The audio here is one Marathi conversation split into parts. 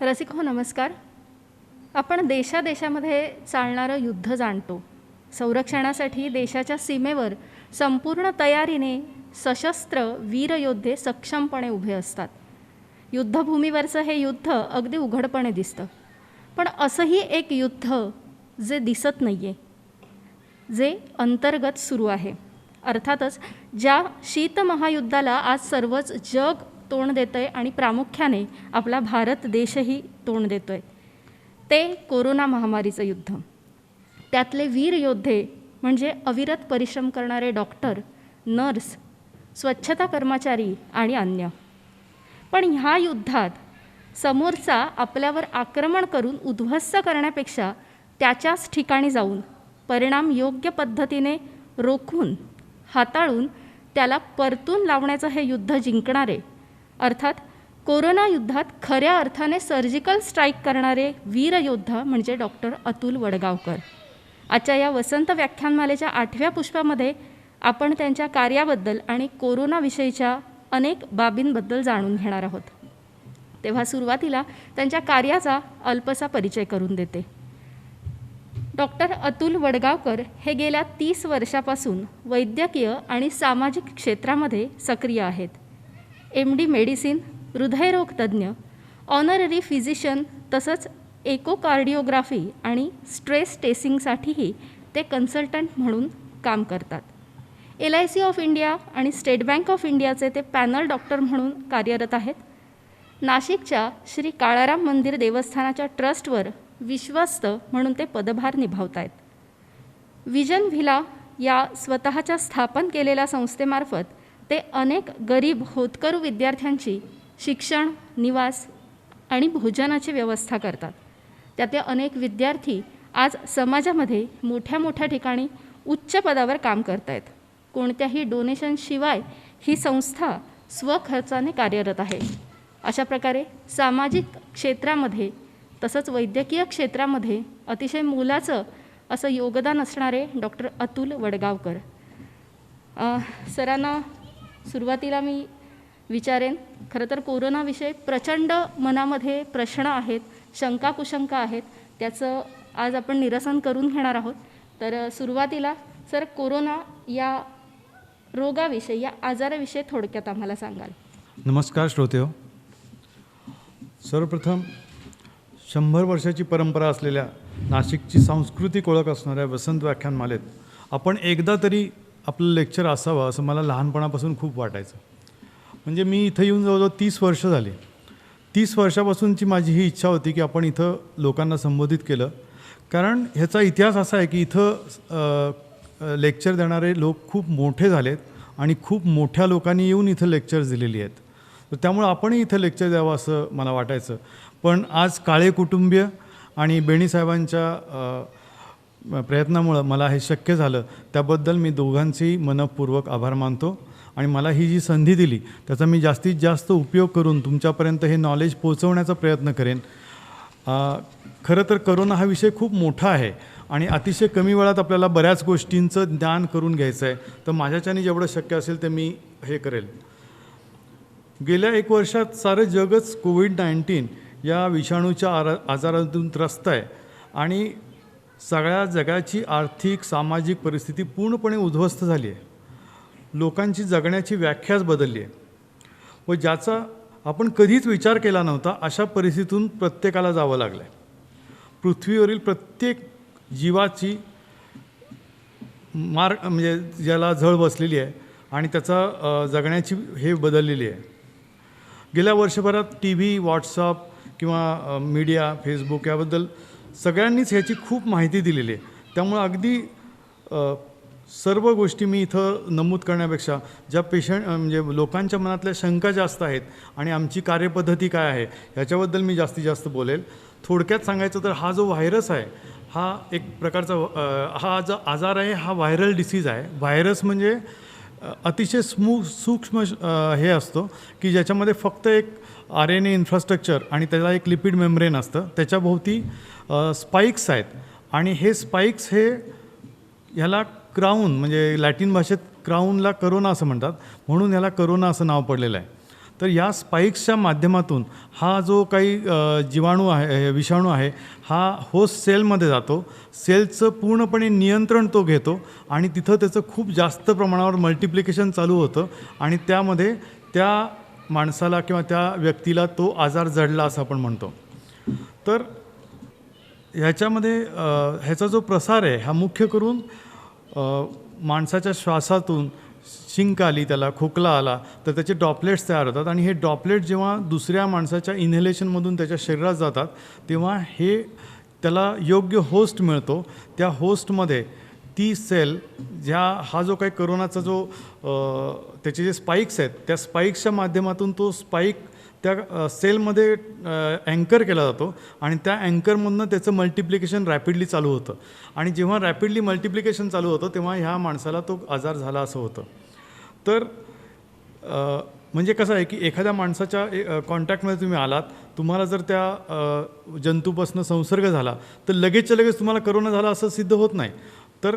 रसिक हो नमस्कार. आपण देशादेशामध्ये चालणारं युद्ध जाणतो. संरक्षणासाठी देशाच्या सीमेवर संपूर्ण तयारीने सशस्त्र वीरयोद्धे सक्षमपणे उभे असतात. युद्धभूमीवरचं हे युद्ध अगदी उघडपणे दिसतं. पण असंही एक युद्ध जे दिसत नाही आहे, जे अंतर्गत सुरू आहे. अर्थातच ज्या शीतमहायुद्धाला आज सर्वच जग तोंड देतं आहे आणि प्रामुख्याने आपला भारत देशही तोंड देतो आहे, ते कोरोना महामारीचं युद्ध. त्यातले वीर योद्धे म्हणजे अविरत परिश्रम करणारे डॉक्टर, नर्स, स्वच्छता कर्मचारी आणि अन्य. पण ह्या युद्धात समोरचा आपल्यावर आक्रमण करून उद्ध्वस्त करण्यापेक्षा त्याच्याच ठिकाणी जाऊन परिणाम योग्य पद्धतीने रोखून हाताळून त्याला परतून लावण्याचं हे युद्ध जिंकणारे, अर्थात कोरोना युद्धात खऱ्या अर्थाने सर्जिकल स्ट्राईक करणारे वीर योद्धा म्हणजे डॉक्टर अतुल वडगावकर. आजच्या या वसंत व्याख्यानमालेच्या 8व्या पुष्पामध्ये आपण त्यांच्या कार्याबद्दल आणि कोरोनाविषयीच्या अनेक बाबींबद्दल जाणून घेणार आहोत. तेव्हा सुरुवातीला त्यांच्या कार्याचा अल्पसा परिचय करून देते. डॉक्टर अतुल वडगावकर हे गेल्या 30 वर्षापासून वैद्यकीय आणि सामाजिक क्षेत्रामध्ये सक्रिय आहेत. MD मेडिसिन, हृदयरोग तज्ज्ञ, ऑनररी फिजिशियन तसंच एकोकार्डिओग्राफी आणि स्ट्रेस टेस्टिंगसाठीही ते कन्सल्टंट म्हणून काम करतात. LIC ऑफ इंडिया आणि स्टेट बँक ऑफ इंडियाचे ते पॅनल डॉक्टर म्हणून कार्यरत आहेत. नाशिकच्या श्री काळाराम मंदिर देवस्थानाच्या ट्रस्टवर विश्वस्त म्हणून ते पदभार निभावत आहेत. विजन व्हिला या स्वतःच्या स्थापन केलेल्या संस्थेमार्फत ते अनेक गरीब होतकरू विद्यार्थ्यांची शिक्षण, निवास आणि भोजनाची व्यवस्था करतात. त्यातले अनेक विद्यार्थी आज समाजामध्ये मोठ्या मोठ्या ठिकाणी उच्च पदावर काम करत आहेत. कोणत्याही डोनेशनशिवाय ही संस्था स्वखर्चाने कार्यरत आहे. अशा प्रकारे सामाजिक क्षेत्रामध्ये तसंच वैद्यकीय क्षेत्रामध्ये अतिशय मोलाचं असं योगदान असणारे डॉक्टर अतुल वडगावकर. सरांना सुरुवातीला मी विचारेन, खरं तर कोरोनाविषयी प्रचंड मनामध्ये प्रश्न आहेत, शंका कुशंका आहेत, त्याचं आज आपण निरसन करून घेणार आहोत. तर सुरुवातीला सर, कोरोना या रोगाविषयी, या आजाराविषयी थोडक्यात आम्हाला सांगाल. नमस्कार श्रोतेहो. सर्वप्रथम 100 वर्षाची परंपरा असलेल्या नाशिकची सांस्कृतिक ओळख असणाऱ्या वसंत व्याख्यानमालेत आपण एकदा तरी आपलं लेक्चर असावं असं मला लहानपणापासून खूप वाटायचं. म्हणजे मी इथं येऊन जवळजवळ 30 वर्ष झाली. 30 वर्षापासूनची माझी ही इच्छा होती की आपण इथं लोकांना संबोधित केलं. कारण ह्याचा इतिहास असा आहे की इथं लेक्चर देणारे लोक खूप मोठे झालेत आणि खूप मोठ्या लोकांनी येऊन इथं लेक्चर्स दिलेली आहेत. तर त्यामुळं आपणही इथं लेक्चर द्यावं असं मला वाटायचं. पण आज काळे कुटुंबीय आणि बेणीसाहेबांच्या प्रयत्नामुळं मला हे शक्य झालं. त्याबद्दल मी दोघांचेही मनःपूर्वक आभार मानतो आणि मला ही जी संधी दिली त्याचा मी जास्तीत जास्त उपयोग करून तुमच्यापर्यंत हे नॉलेज पोहोचवण्याचा प्रयत्न करेन. खरं तर करोना हा विषय खूप मोठा आहे आणि अतिशय कमी वेळात आपल्याला बऱ्याच गोष्टींचं ज्ञान करून घ्यायचं आहे. तर माझ्याच्याने जेवढं शक्य असेल ते मी हे करेल. गेल्या 1 वर्षात सारं जगच कोविड-19 या विषाणूच्या आजारातून त्रस्त आहे आणि सगळ्या जगाची आर्थिक सामाजिक परिस्थिती पूर्णपणे उद्ध्वस्त झाली आहे. लोकांची जगण्याची व्याख्याच बदलली आहे व ज्याचा आपण कधीच विचार केला नव्हता अशा परिस्थितीतून प्रत्येकाला जावं लागलं आहे. पृथ्वीवरील प्रत्येक जीवाची म्हणजे ज्याला झळ बसलेली आहे आणि त्याचा जगण्याची हे बदललेली आहे. गेल्या वर्षभरात TV, व्हॉट्सअप किंवा मीडिया, फेसबुक याबद्दल सगळ्यांनीच ह्याची खूप माहिती दिलेली आहे. त्यामुळं अगदी सर्व गोष्टी मी इथं नमूद करण्यापेक्षा ज्या म्हणजे लोकांच्या मनातल्या शंका जास्त आहेत आणि आमची कार्यपद्धती काय आहे ह्याच्याबद्दल मी जास्तीत जास्त बोलेल. थोडक्यात सांगायचं तर हा जो व्हायरस आहे हा एक प्रकारचा हा जो आजार आहे हा व्हायरल डिसीज आहे. व्हायरस म्हणजे अतिशय सूक्ष्म हे असतो की ज्याच्यामध्ये फक्त एक RNA इन्फ्रास्ट्रक्चर आणि त्याला एक लिपिड मेम्ब्रेन असतं. त्याच्याभोवती स्पाईक्स आहेत आणि हे स्पाईक्स हे ह्याला क्राऊन म्हणजे लॅटिन भाषेत क्राऊनला करोना असं म्हणतात, म्हणून ह्याला करोना असं नाव पडलेलं आहे. तर या स्पाईक्सच्या माध्यमातून हा जो काही जीवाणू आहे, विषाणू आहे, हा होस्ट सेलमध्ये जातो. सेलचं पूर्णपणे नियंत्रण तो घेतो आणि तिथं त्याचं खूप जास्त प्रमाणावर मल्टिप्लिकेशन चालू होतं आणि त्यामध्ये त्या माणसाला किंवा त्या व्यक्तीला तो आजार जडला असं आपण म्हणतो. तर ह्याच्यामध्ये ह्याचा जो प्रसार आहे हा मुख्य करून माणसाच्या श्वासातून शिंक आली, त्याला खोकला आला तर त्याचे ड्रॉपलेट्स तयार होतात आणि हे ड्रॉपलेट जेव्हा दुसऱ्या माणसाच्या इन्हेलेशनमधून त्याच्या शरीरात जातात तेव्हा हे त्याला योग्य होस्ट मिळतो. त्या होस्टमध्ये ती सेल हा जो काही करोनाचा जो त्याचे जे स्पाईक्स आहेत त्या स्पाईक्सच्या माध्यमातून तो स्पाईक त्या सेलमध्ये अँकर केला जातो आणि त्या अँकरमधनं त्याचं मल्टिप्लिकेशन रॅपिडली चालू होतं आणि जेव्हा रॅपिडली मल्टिप्लिकेशन चालू होतं तेव्हा ह्या माणसाला तो आजार झाला असं होतं. तर म्हणजे कसं आहे की एखाद्या माणसाच्या कॉन्टॅक्टमध्ये तुम्ही आलात, तुम्हाला जर त्या जंतूपासून संसर्ग झाला तर लगेचच्या लगेच तुम्हाला करोना झाला असं सिद्ध होत नाही. तर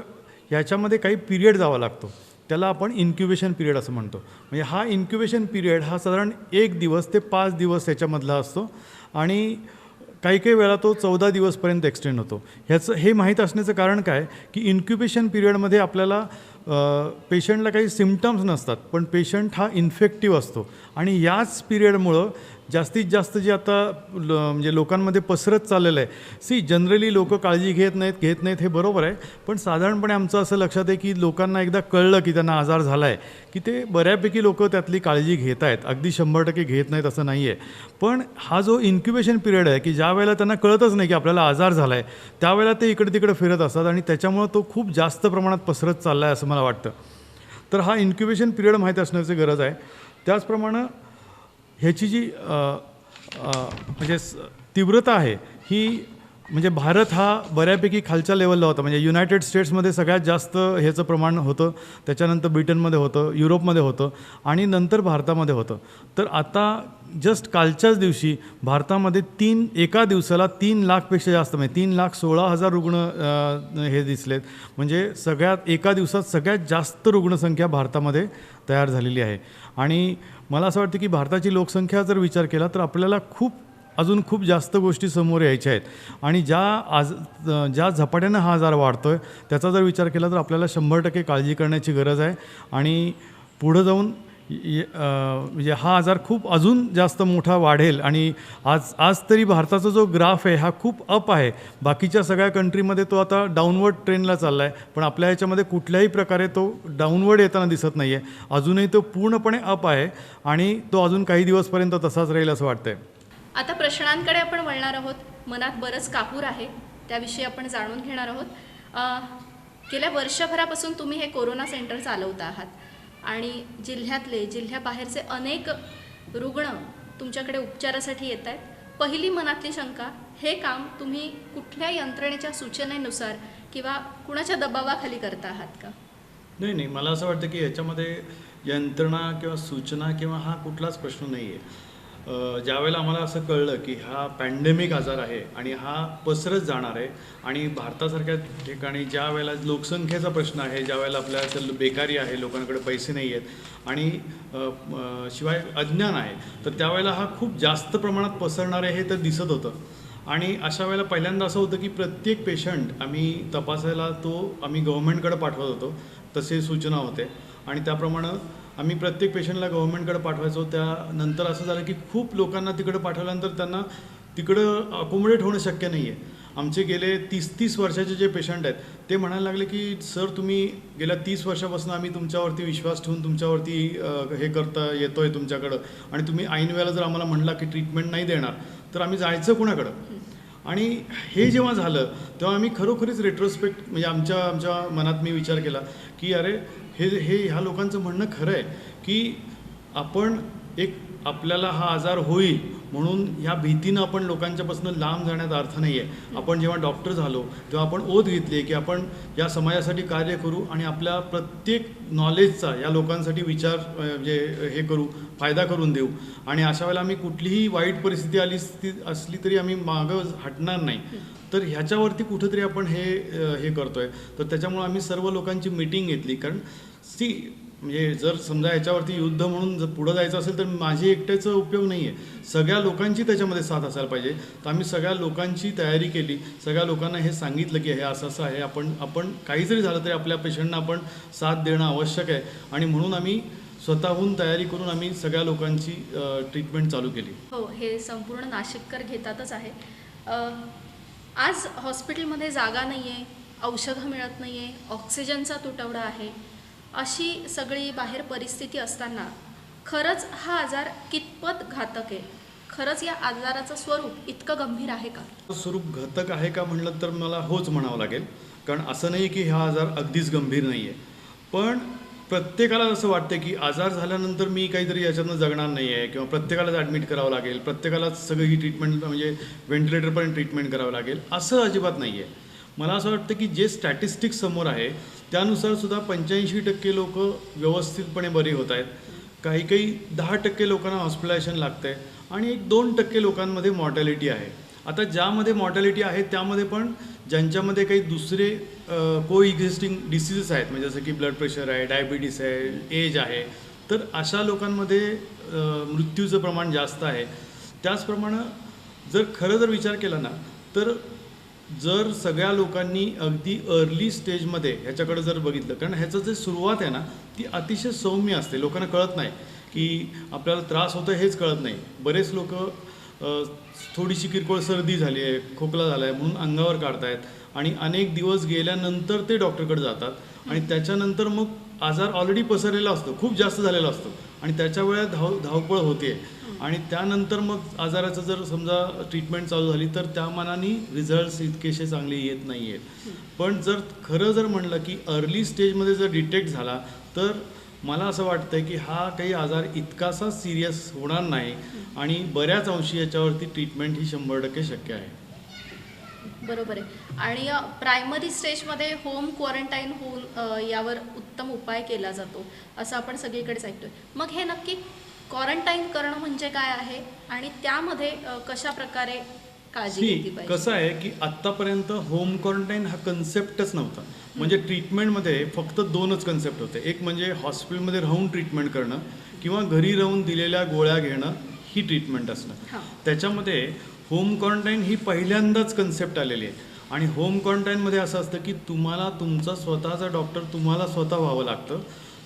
ह्याच्यामध्ये काही पिरियड जावा लागतो, त्याला आपण इन्क्युबेशन पिरियड असं म्हणतो. म्हणजे हा इन्क्युबेशन पिरियड हा साधारण 1 दिवस ते 5 दिवस याच्यामधला असतो आणि काही काही वेळा तो 14 दिवसपर्यंत एक्सटेंड होतो. हे माहीत असण्याचं कारण काय की इन्क्युबेशन पिरियडमध्ये आपल्याला पेशंटला काही सिम्पटम्स नसतात पण पेशंट हा इन्फेक्टिव्ह असतो आणि याच पिरियडमुळं जास्तीत जास्त जे आता म्हणजे लोकांमध्ये पसरत चाललेलं आहे. जनरली लोक काळजी घेत नाहीत हे बरोबर आहे, पण साधारणपणे आमचं असं लक्षात आहे की लोकांना एकदा कळलं की त्यांना आजार झाला आहे की ते बऱ्यापैकी लोक त्यातली काळजी घेत आहेत. अगदी 100% घेत नाहीत असं नाही आहे, पण हा जो इन्क्युबेशन पिरियड आहे की ज्या वेळेला त्यांना कळतच नाही की आपल्याला आजार झाला आहे त्यावेळेला ते इकडे तिकडे फिरत असतात आणि त्याच्यामुळं तो खूप जास्त प्रमाणात पसरत चालला आहे असं मला वाटतं. तर हा इन्क्युबेशन पिरियड माहीत असण्याची गरज आहे. त्याचप्रमाणे ह्याची जी म्हणजे तीव्रता आहे ही म्हणजे भारत हा बऱ्यापैकी खालच्या लेवलला होता. म्हणजे युनायटेड स्टेट्समध्ये सगळ्यात जास्त ह्याचं प्रमाण होतं, त्याच्यानंतर ब्रिटनमध्ये होतं, युरोपमध्ये होतं आणि नंतर भारतामध्ये होतं. तर आता जस्ट कालच्याच दिवशी भारतामध्ये एका दिवसाला 3 लाखपेक्षा जास्त म्हणजे 3,16,000 रुग्ण हे दिसलेत. म्हणजे एका दिवसात सगळ्यात जास्त रुग्णसंख्या भारतामध्ये तयार झालेली आहे. आणि मला असं वाटतं की भारताची लोकसंख्या जर विचार केला तर आपल्याला अजून खूप जास्त गोष्टी समोर यायच्या आहेत आणि ज्या झपाट्यानं हा आजार वाढतो आहे त्याचा जर विचार केला तर आपल्याला 100% काळजी करण्याची गरज आहे. आणि पुढं जाऊन म्हणजे हा आजार खूप अजून जास्त मोठा वाढेल आणि आज तरी भारताचा जो ग्राफ आहे हा खूप अप आहे. बाकीच्या सगळ्या कंट्रीमध्ये तो आता डाऊनवर्ड ट्रेंडला चालला आहे, पण आपल्या ह्याच्यामध्ये कुठल्याही प्रकारे तो डाऊनवर्ड येताना दिसत नाही आहे. अजूनही तो पूर्णपणे अप आहे आणि तो अजून काही दिवसपर्यंत तसाच राहील असं वाटतंय. आता प्रश्नांकडे आपण वळणार आहोत. मनात बरंच काहूर आहे, त्याविषयी आपण जाणून घेणार आहोत. गेल्या वर्षभरापासून तुम्ही हे कोरोना सेंटर चालवता आहात आणि जिल्ह्याबाहेरचे अनेक रुग्ण तुमच्याकडे उपचारासाठी येत आहेत. पहिली मनातली शंका, हे काम तुम्ही कुठल्या यंत्रणेच्या सूचनेनुसार किंवा कुणाच्या दबावाखाली करता आहात का? नाही, मला असं वाटतं की याच्यामध्ये यंत्रणा किंवा सूचना किंवा हा कुठलाच प्रश्न नाही आहे. ज्यावेळेला आम्हाला असं कळलं की हा पॅन्डेमिक आजार आहे आणि हा पसरत जाणार आहे आणि भारतासारख्या ठिकाणी ज्या वेळेला लोकसंख्येचा प्रश्न आहे, ज्या वेळेला आपल्याला बेकारी आहे, लोकांकडे पैसे नाही आहेत आणि शिवाय अज्ञान आहे, तर त्यावेळेला हा खूप जास्त प्रमाणात पसरणार आहे हे तर दिसत होतं. आणि अशा वेळेला पहिल्यांदा असं होतं की प्रत्येक पेशंट आम्ही तपासायला आम्ही गव्हर्नमेंटकडे पाठवत होतो, तसे सूचना होते आणि त्याप्रमाणे आम्ही प्रत्येक पेशंटला गव्हर्नमेंटकडे पाठवायचो. त्यानंतर असं झालं की खूप लोकांना तिकडे पाठवल्यानंतर त्यांना तिकडं अकोमोडेट होणं शक्य नाही आहे. आमचे गेले 30 वर्षाचे जे पेशंट आहेत ते म्हणायला लागले की सर तुम्ही गेल्या 30 वर्षापासून आम्ही तुमच्यावरती विश्वास ठेवून तुमच्यावरती हे येतो आहे तुमच्याकडं आणि तुम्ही ऐन वेळेला जर आम्हाला म्हणला की ट्रीटमेंट नाही देणार तर आम्ही जायचं कुणाकडं. आणि हे जेव्हा झालं तेव्हा आम्ही खरोखरीच रेट्रोस्पेक्ट म्हणजे आमच्या मनात मी विचार केला की अरे ह्या लोकांचं म्हणणं खरं आहे की आपल्याला हा आजार होईल म्हणून ह्या भीतीनं आपण लोकांच्यापासून लांब जाण्याचा अर्थ नाही आहे. आपण जेव्हा डॉक्टर झालो तेव्हा आपण ओथ घेतली की आपण या समाजासाठी कार्य करू आणि आपल्या प्रत्येक नॉलेजचा या लोकांसाठी विचार म्हणजे हे करू, फायदा करून देऊ आणि अशा वेळेला आम्ही कुठलीही वाईट परिस्थिती असली तरी आम्ही मागं हटणार नाही. तर ह्याच्यावरती कुठंतरी आपण हे करतोय. तर त्याच्यामुळे आम्ही सर्व लोकांची मीटिंग घेतली कारण म्हणजे जर समजा याच्यावरती युद्ध म्हणून जर पुढं जायचं असेल तर माझी एकट्याचा उपयोग नाही आहे, सगळ्या लोकांची त्याच्यामध्ये साथ असायला पाहिजे. तर आम्ही सगळ्या लोकांची तयारी केली, सगळ्या लोकांना हे सांगितलं की हे असं असं आहे, आपण काही जरी झालं तरी आपल्या पेशंटना आपण साथ देणं आवश्यक आहे. आणि म्हणून आम्ही स्वतःहून तयारी करून आम्ही सगळ्या लोकांची ट्रीटमेंट चालू केली. हो, हे संपूर्ण नाशिककर घेतातच आहे. आज हॉस्पिटलमध्ये जागा नाही आहे, औषधं मिळत नाही आहे, ऑक्सिजनचा तुटवडा आहे, अशी सगळी बाहेर परिस्थिती असताना खरंच हा आजार कितपत घातक आहे? खरंच या आजाराचं स्वरूप इतकं गंभीर आहे का? स्वरूप घातक आहे का म्हणलं तर मला होच म्हणावं लागेल. कारण असं नाही की हा आजार अगदीच गंभीर नाही आहे, पण प्रत्येकाला असं वाटतं की आजार झाल्यानंतर मी काहीतरी याच्यातनं जगणार नाही आहे, किंवा प्रत्येकालाच ॲडमिट करावं लागेल, प्रत्येकालाच सगळी ही ट्रीटमेंट म्हणजे व्हेंटिलेटरपर्यंत ट्रीटमेंट करावं लागेल, असं अजिबात नाही आहे. मला असं वाटतं की जे स्टॅटिस्टिक्स समोर आहे त्यानुसार सुद्धा 85% लोक व्यवस्थितपणे बरी होत आहेत. काही 10% लोकांना हॉस्पिटलायझेशन लागतं आहे आणि 1-2% लोकांमध्ये मॉर्टॅलिटी आहे. आता ज्यामध्ये मॉर्टॅलिटी आहे त्यामध्ये पण ज्यांच्यामध्ये काही दुसरे को एक्झिस्टिंग डिसीजेस आहेत, म्हणजे जसं की ब्लड प्रेशर आहे, डायबिटीस आहे, एज आहे, तर अशा लोकांमध्ये मृत्यूचं प्रमाण जास्त आहे. त्याचप्रमाणे जर खरं जर विचार केला ना, तर जर सगळ्या लोकांनी अगदी अर्ली स्टेजमध्ये ह्याच्याकडे जर बघितलं, कारण ह्याचं जे सुरुवात आहे ना ती अतिशय सौम्य असते, लोकांना कळत नाही की आपल्याला त्रास होतो हेच कळत नाही. बरेच लोक थोडीशी किरकोळ सर्दी झाली आहे, खोकला झाला आहे म्हणून अंगावर काढतायत आणि अनेक दिवस गेल्यानंतर ते डॉक्टरकडे जातात आणि त्याच्यानंतर मग आजार ऑलरेडी पसरलेला असतो, खूप जास्त झालेला असतो आणि त्याच्या वेळेत धावपळ होते आणि त्यानंतर मग आजाराचं जर समजा ट्रीटमेंट चालू झाली तर त्या मानाने रिझल्ट्स इतकेसे चांगले येत नाही आहेत. पण जर खरं जर म्हणलं की अर्ली स्टेजमध्ये जर डिटेक्ट झाला तर मला असं वाटतं की हा काही आजार इतकासा सिरियस होणार नाही आणि बऱ्याच अंशी याच्यावरती ट्रीटमेंट ही 100% शक्य आहे. बरोबर आहे. आणि प्रायमरी स्टेजमध्ये होम क्वारंटाईन होऊन यावर उत्तम उपाय केला जातो असं आपण सगळीकडेच ऐकतोय. मग हे नक्की क्वारंटाईन करणं म्हणजे काय आहे आणि त्यामध्ये कशा प्रकारे काळजी घेतली पाहिजे? कसं आहे की आत्तापर्यंत होम क्वारंटाईन हा कन्सेप्टच नव्हता. म्हणजे ट्रीटमेंटमध्ये फक्त 2च कन्सेप्ट होते. एक म्हणजे हॉस्पिटलमध्ये राहून ट्रीटमेंट करणं किंवा घरी राहून दिलेल्या गोळ्या घेणं, ही ट्रीटमेंट असणं. त्याच्यामध्ये होम क्वारंटाईन ही पहिल्यांदाच कन्सेप्ट आलेली आहे. आणि होम क्वारंटाईनमध्ये असं असतं की तुम्हाला तुमचा स्वतःचा डॉक्टर तुम्हाला स्वतः व्हावं लागतं.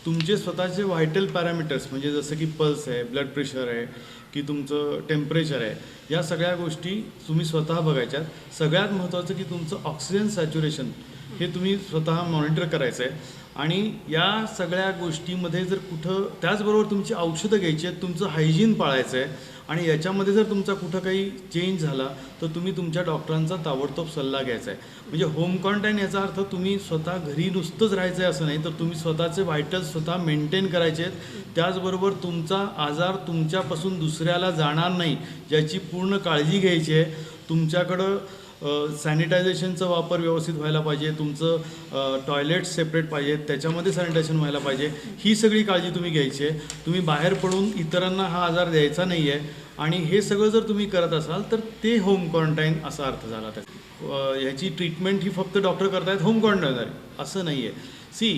तुमचे स्वतःचे व्हायटल पॅरामीटर्स म्हणजे जसं की पल्स आहे, ब्लड प्रेशर आहे, की तुमचं टेम्परेचर आहे, या सगळ्या गोष्टी तुम्ही स्वतः बघायच्यात. सगळ्यात महत्त्वाचं की तुमचं ऑक्सिजन सॅच्युरेशन हे तुम्ही स्वतः मॉनिटर करायचं आहे. आणि या सगळ्या गोष्टीमध्ये जर कुठं त्याचबरोबर तुमची औषधं घ्यायची आहेत, तुमचं हायजीन पाळायचं आहे. आणि याच्यामध्ये जर तुमचा कुठं काही चेंज झाला तर तुम्ही तुमच्या डॉक्टरांचा ताबडतोब सल्ला घ्यायचा आहे. म्हणजे होम क्वारंटाईन याचा अर्थ तुम्ही स्वतः घरी नुसतंच राहायचं आहे असं नाही, तर तुम्ही स्वतःचे व्हायटल्स स्वतः मेंटेन करायचे आहेत. त्याचबरोबर तुमचा आजार तुमच्यापासून दुसऱ्याला जाणार नाही याची पूर्ण काळजी घ्यायची आहे. तुमच्याकडं सॅनिटायझेशनचा वापर व्यवस्थित व्हायला पाहिजे, तुमचं टॉयलेट सेपरेट पाहिजे, त्याच्यामध्ये सॅनिटायझेशन व्हायला पाहिजे, ही सगळी काळजी तुम्ही घ्यायची आहे. तुम्ही बाहेर पडून इतरांना हा आजार द्यायचा नाही आहे. आणि हे सगळं जर तुम्ही करत असाल तर ते होम क्वारंटाईन असा अर्थ झाला. ह्याची ट्रीटमेंट ही फक्त डॉक्टर करतायत होम क्वारंटाईनद्वारे असं नाही आहे.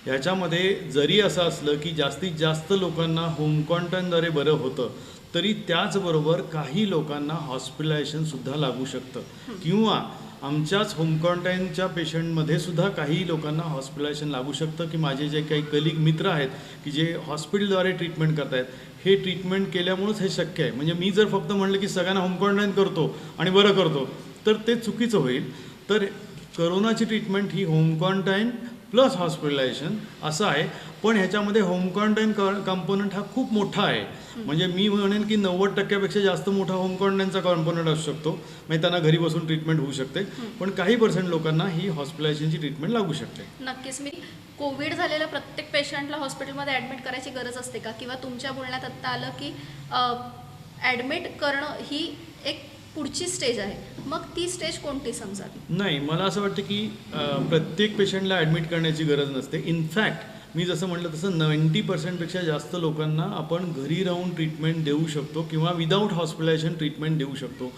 ह्याच्यामध्ये जरी असं असलं की जास्तीत जास्त लोकांना होम क्वारंटाईनद्वारे बरं होतं, तरी त्याचबरोबर काही लोकांना हॉस्पिटलायझेशनसुद्धा लागू शकतं. किंवा आमच्याच होम क्वारंटाईनच्या पेशंटमध्ये सुद्धा काही लोकांना हॉस्पिटलायझेशन लागू शकतं. की माझे जे काही कलिग मित्र आहेत की जे हॉस्पिटलद्वारे ट्रीटमेंट करत आहेत, हे ट्रीटमेंट केल्यामुळंच हे शक्य आहे. म्हणजे मी जर फक्त म्हणलं की सगळ्यांना होम क्वारंटाईन करतो आणि बरं करतो तर ते चुकीचं होईल. तर करोनाची ट्रीटमेंट ही होम क्वारंटाईन प्लस हॉस्पिटलायझेशन असं आहे. पण ह्याच्यामध्ये होम क्वारंटाईन कंपोनंट हा खूप मोठा आहे. म्हणजे मी म्हणेन की 90%पेक्षा जास्त मोठा होम क्वारंटाईनचा कॉम्पोनंट असू शकतो. म्हणजे त्यांना घरी बसून ट्रीटमेंट होऊ शकते. पण काही % लोकांना ही हॉस्पिटलायझेशनची ट्रीटमेंट लागू शकते. नक्कीच. मी कोविड झालेल्या प्रत्येक पेशंटला हॉस्पिटलमध्ये ॲडमिट करायची गरज असते का? किंवा तुमच्या बोलण्यात आत्ता आलं की ॲडमिट करणं ही एक पुढची स्टेज आहे, मग ती स्टेज कोणती समजावी? नाही, मला असं वाटतं की प्रत्येक पेशंटला ॲडमिट करण्याची गरज नसते. इनफॅक्ट मी जसं म्हटलं तसं 90%पेक्षा जास्त लोकांना आपण घरी राहून ट्रीटमेंट देऊ शकतो किंवा विदाऊट हॉस्पिटलायझेशन ट्रीटमेंट देऊ शकतो.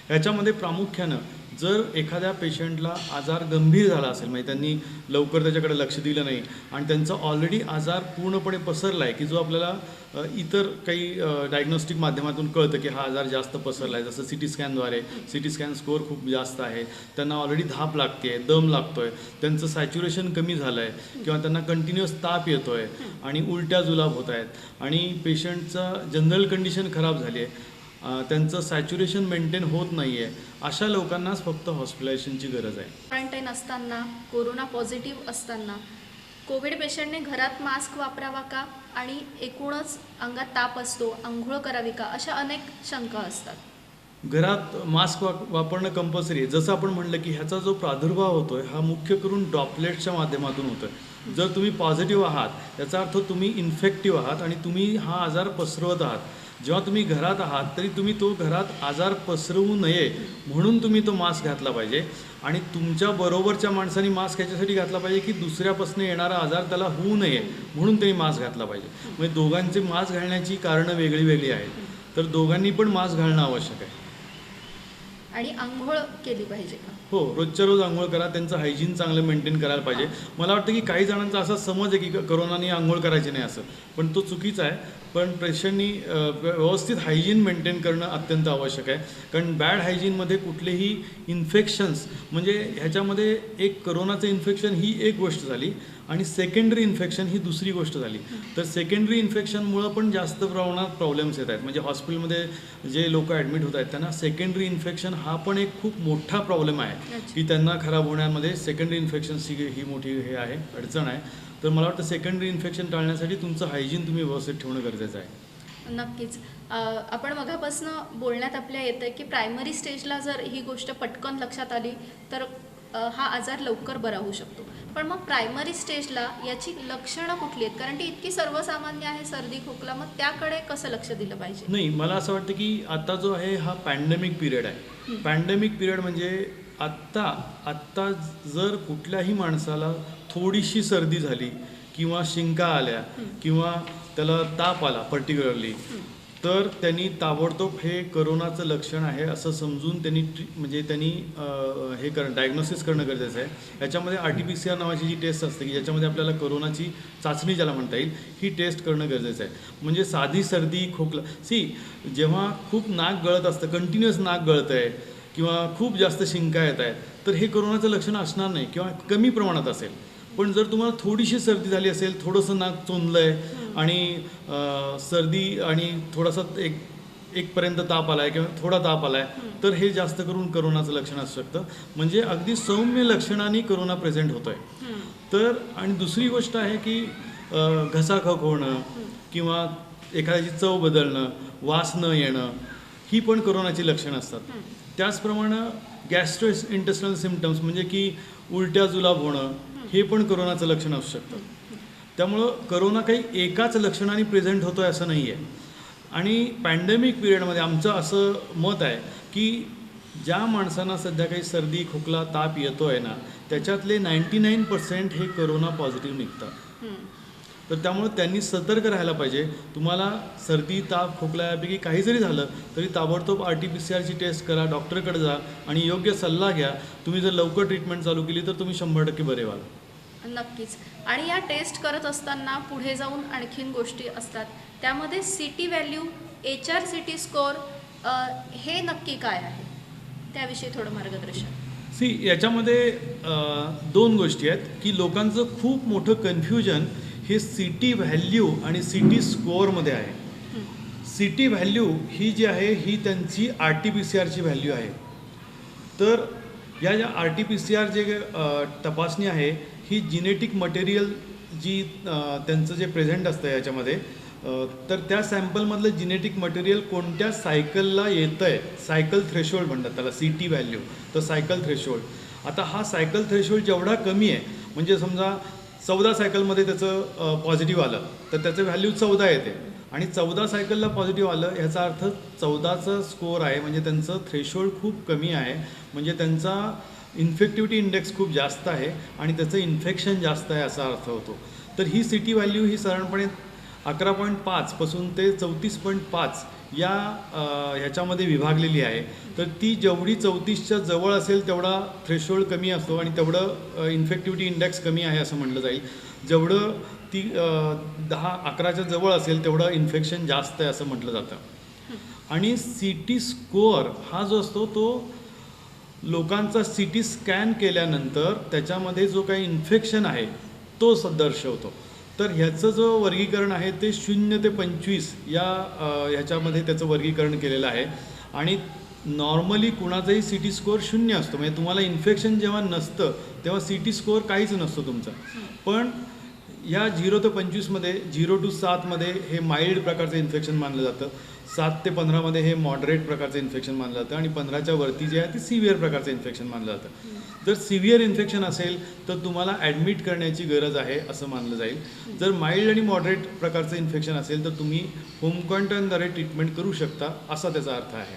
ह्याच्यामध्ये प्रामुख्यानं जर एखाद्या पेशंटला आजार गंभीर झाला असेल, म्हणजे त्यांनी लवकर त्याच्याकडे लक्ष दिलं नाही आणि त्यांचा ऑलरेडी आजार पूर्णपणे पसरला आहे, की जो आपल्याला इतर काही डायग्नोस्टिक माध्यमातून कळतं की हा आजार जास्त पसरला आहे, जसं CT स्कॅनद्वारे. CT स्कॅन स्कोअर खूप जास्त आहे, त्यांना ऑलरेडी धाप लागते आहे, दम लागतो आहे, त्यांचं सॅच्युरेशन कमी झालं आहे किंवा त्यांना कंटिन्युअस ताप येतो आहे आणि उलट्या जुलाब होत आहेत आणि पेशंटचा जनरल कंडिशन खराब झाली आहे, त्यांचं सॅच्युरेशन मेंटेन होत नाही आहे, अशा लोकांनाच फक्त हॉस्पिटलायझेशनची गरज आहे. क्वारंटाईन असताना, कोरोना पॉझिटिव्ह असताना कोविड पेशंटने घरात मास्क वापरावा का आणि एकूणच अंगात ताप असतो, आंघोळ करावी का, अशा अनेक शंका असतात. घरात मास्क वापरणं कंपल्सरी आहे. जसं आपण म्हणलं की ह्याचा जो प्रादुर्भाव होतो आहे हा मुख्य करून ड्रॉपलेट्सच्या माध्यमातून होतो आहे. जर तुम्ही पॉझिटिव्ह आहात याचा अर्थ तुम्ही इन्फेक्टिव्ह आहात आणि तुम्ही हा आजार पसरवत आहात. जेव्हा तुम्ही घरात आहात तरी तुम्ही तो घरात आजार पसरवू नये म्हणून तुम्ही तो मास्क घातला पाहिजे आणि तुमच्या बरोबरच्या माणसांनी मास्क याच्यासाठी घातला पाहिजे की दुसऱ्यापासून येणारा आजार त्याला होऊ नये म्हणून त्यांनी मास्क घातला पाहिजे. म्हणजे दोघांचे मास्क घालण्याची कारणं वेगळी वेगळी आहेत, तर दोघांनी पण मास्क घालणं आवश्यक आहे. आणि आंघोळ केली पाहिजे का? हो, रोजच्या रोज आंघोळ करा, त्यांचं हायजीन चांगलं मेंटेन करायला पाहिजे. मला वाटतं की काही जणांचा असा समज आहे की करोनाने आंघोळ करायची नाही असं, पण तो चुकीचा आहे. पण पेशंटनी व्यवस्थित हायजीन मेंटेन करणं अत्यंत आवश्यक आहे, कारण बॅड हायजीनमध्ये कुठलेही इन्फेक्शन्स, म्हणजे ह्याच्यामध्ये एक करोनाचं इन्फेक्शन ही एक गोष्ट झाली आणि सेकंडरी इन्फेक्शन ही दुसरी गोष्ट झाली. तर सेकंडरी इन्फेक्शनमुळं पण जास्त प्रमाणात प्रॉब्लेम्स येत आहेत. म्हणजे हॉस्पिटलमध्ये जे लोक ॲडमिट होत आहेत त्यांना सेकंडरी इन्फेक्शन हा पण एक खूप मोठा प्रॉब्लेम आहे की त्यांना खराब होण्यामध्ये सेकंडरी इन्फेक्शनची ही मोठी हे आहे, अडचण आहे. तर मला वाटतं सेकंडरी इन्फेक्शन टाळण्यासाठी तुमचं हायजीन तुम्ही व्यवस्थित ठेवणं गरजेचं आहे. नक्कीच. आपण मगापासून बोलण्यात आपल्या येतं की प्रायमरी स्टेजला जर ही गोष्ट पटकन लक्षात आली तर हा आजार लवकर बरा होऊ शकतो. पण मग प्रायमरी स्टेजला याची लक्षणं कुठली आहेत? कारण ती इतकी सर्वसामान्य आहे, सर्दी खोकला, मग त्याकडे कसं लक्ष दिलं पाहिजे? नाही, मला असं वाटतं की आता जो आहे हा पॅन्डेमिक पिरियड आहे. पॅन्डेमिक पिरियड म्हणजे आत्ता जर कुठल्याही माणसाला थोडीशी सर्दी झाली किंवा शिंका आल्या किंवा त्याला ताप आला पर्टिक्युलरली, तर त्यांनी ताबडतोब हे करोनाचं लक्षण आहे असं समजून त्यांनी हे डायग्नोसिस करणं गरजेचं आहे. याच्यामध्ये RT-PCR नावाची जी टेस्ट असते की ज्याच्यामध्ये आपल्याला करोनाची चाचणी ज्याला म्हणता येईल ही टेस्ट करणं गरजेचं आहे. म्हणजे साधी सर्दी खोकला, जेव्हा खूप नाक गळत असतं, कंटिन्युअस नाक गळतं आहे किंवा खूप जास्त शिंका येत आहेत, तर हे करोनाचं लक्षण असणार नाही किंवा कमी प्रमाणात असेल. पण जर तुम्हाला थोडीशी सर्दी झाली असेल, थोडंसं नाक चोंदलं आहे आणि सर्दी आणि थोडासा एकपर्यंत ताप आला आहे किंवा थोडा ताप आला आहे, तर हे जास्त करून करोनाचं लक्षण असू शकतं. म्हणजे अगदी सौम्य लक्षणांनी करोना प्रेझेंट होतो आहे. तर आणि दुसरी गोष्ट आहे की घसाखक होणं किंवा एखाद्याची चव बदलणं, वास न येणं, ही पण करोनाची लक्षणं असतात. त्याचप्रमाणे गॅस्ट्रो इंटेस्टिनल सिम्पटम्स म्हणजे की उलट्या जुलाब होणं, हे पण करोनाचं लक्षण असू शकतं. त्यामुळं करोना काही एकाच लक्षणाने प्रेझेंट होतो आहे असं नाही आहे. आणि पॅन्डेमिक पिरियडमध्ये आमचं असं मत आहे की ज्या माणसांना सध्या काही सर्दी खोकला ताप येतो आहे ना, त्याच्यातले 99% हे करोना पॉझिटिव्ह निघतात. तर त्यामुळे त्यांनी सतर्क राहायला पाहिजे. तुम्हाला सर्दी ताप खोकला यापैकी काही जरी झालं तरी ताबडतोब RT-PCRची टेस्ट करा, डॉक्टरकडे जा आणि योग्य सल्ला घ्या. तुम्ही जर लवकर ट्रीटमेंट चालू केली तर तुम्ही 100% बरे व्हाल. नक्कीच. आणि या टेस्ट करत असताना पुढे जाऊन आणखीन गोष्टी असतात, त्यामध्ये CT व्हॅल्यू, HRCT स्कोअर, हे नक्की काय आहे, त्याविषयी थोडं मार्गदर्शन. याच्यामध्ये 2 गोष्टी आहेत की लोकांचं खूप मोठं कन्फ्युजन हे CT व्हॅल्यू आणि CT स्कोअरमध्ये आहे. CT व्हॅल्यू ही जी आहे ही त्यांची RT-PCRची व्हॅल्यू आहे. तर या ज्या RT-PCR जे तपासणी आहे ही जिनेटिक मटेरियल जी त्यांचं जे प्रेझेंट असतं याच्यामध्ये, तर त्या सॅम्पलमधलं जिनेटिक मटेरियल कोणत्या सायकलला येतं आहे, सायकल थ्रेशोल्ड म्हणतात त्याला CT व्हॅल्यू, तर सायकल थ्रेशोल्ड. आता हा सायकल थ्रेशोल्ड जेवढा कमी आहे, म्हणजे समजा 14 सायकलमध्ये त्याचं पॉझिटिव्ह आलं तर त्याचं व्हॅल्यू 14 येते आणि 14 सायकलला पॉझिटिव्ह आलं ह्याचा अर्थ 14चा स्कोअर आहे, म्हणजे त्यांचं थ्रेशोल्ड खूप कमी आहे, म्हणजे त्यांचा इन्फेक्टिव्हिटी इंडेक्स खूप जास्त आहे आणि त्याचं इन्फेक्शन जास्त आहे असा अर्थ होतो. तर ही CT व्हॅल्यू ही साधारणपणे 11.5 पासून ते 34.5 या ह्याच्यामध्ये विभागलेली आहे. तर ती जेवढी 34च्या जवळ असेल तेवढा थ्रेशोल्ड कमी असतो आणि तेवढं इन्फेक्टिव्हिटी इंडेक्स कमी आहे असं म्हटलं जाईल. जेवढं ती 10-11च्या जवळ असेल तेवढं इन्फेक्शन जास्त आहे असं म्हटलं जातं. आणि CT स्कोअर हा जो असतो तो लोकांचा CT स्कॅन केल्यानंतर त्याच्यामध्ये जो काही इन्फेक्शन आहे तो दर्शवतो. तर ह्याचं जो वर्गीकरण आहे ते 0 ते 25 या ह्याच्यामध्ये त्याचं वर्गीकरण केलेलं आहे. आणि नॉर्मली कुणाचाही CT स्कोअर 0 असतो, म्हणजे तुम्हाला इन्फेक्शन जेव्हा नसतं तेव्हा CT स्कोअर काहीच नसतो तुमचा. पण या 0 ते 25मध्ये 0 to 7मध्ये हे माइल्ड प्रकारचं इन्फेक्शन मानलं जातं, 7 ते 15मध्ये हे मॉडरेट प्रकारचं इन्फेक्शन मानलं जातं आणि 15च्या वरती जे आहे ते सिव्हिअर प्रकारचं इन्फेक्शन मानलं जातं. जर सिव्हिअर इन्फेक्शन असेल तर तुम्हाला ॲडमिट करण्याची गरज आहे असं मानलं जाईल. जर माइल्ड आणि मॉडरेट प्रकारचं इन्फेक्शन असेल तर तुम्ही होम क्वारंटाईनद्वारे ट्रीटमेंट करू शकता असा त्याचा अर्थ आहे.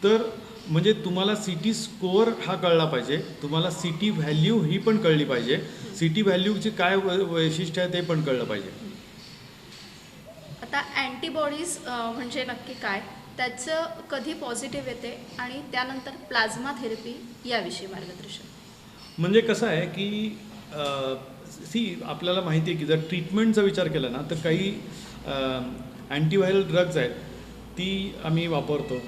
तर म्हणजे तुम्हाला CT स्कोअर हा कळला पाहिजे, तुम्हाला CT व्हॅल्यू ही पण कळली पाहिजे, CT व्हॅल्यूची काय वैशिष्ट्य आहे ते पण कळलं पाहिजे. आता अँटीबॉडीज म्हणजे नक्की काय, त्याचं कधी पॉझिटिव्ह येते आणि त्यानंतर प्लाझ्मा थेरपी याविषयी मार्गदर्शन. म्हणजे कसं आहे की आपल्याला माहिती आहे की जर ट्रीटमेंटचा विचार केला ना तर काही अँटीव्हायरल ड्रग्ज आहेत ती आम्ही वापरतो.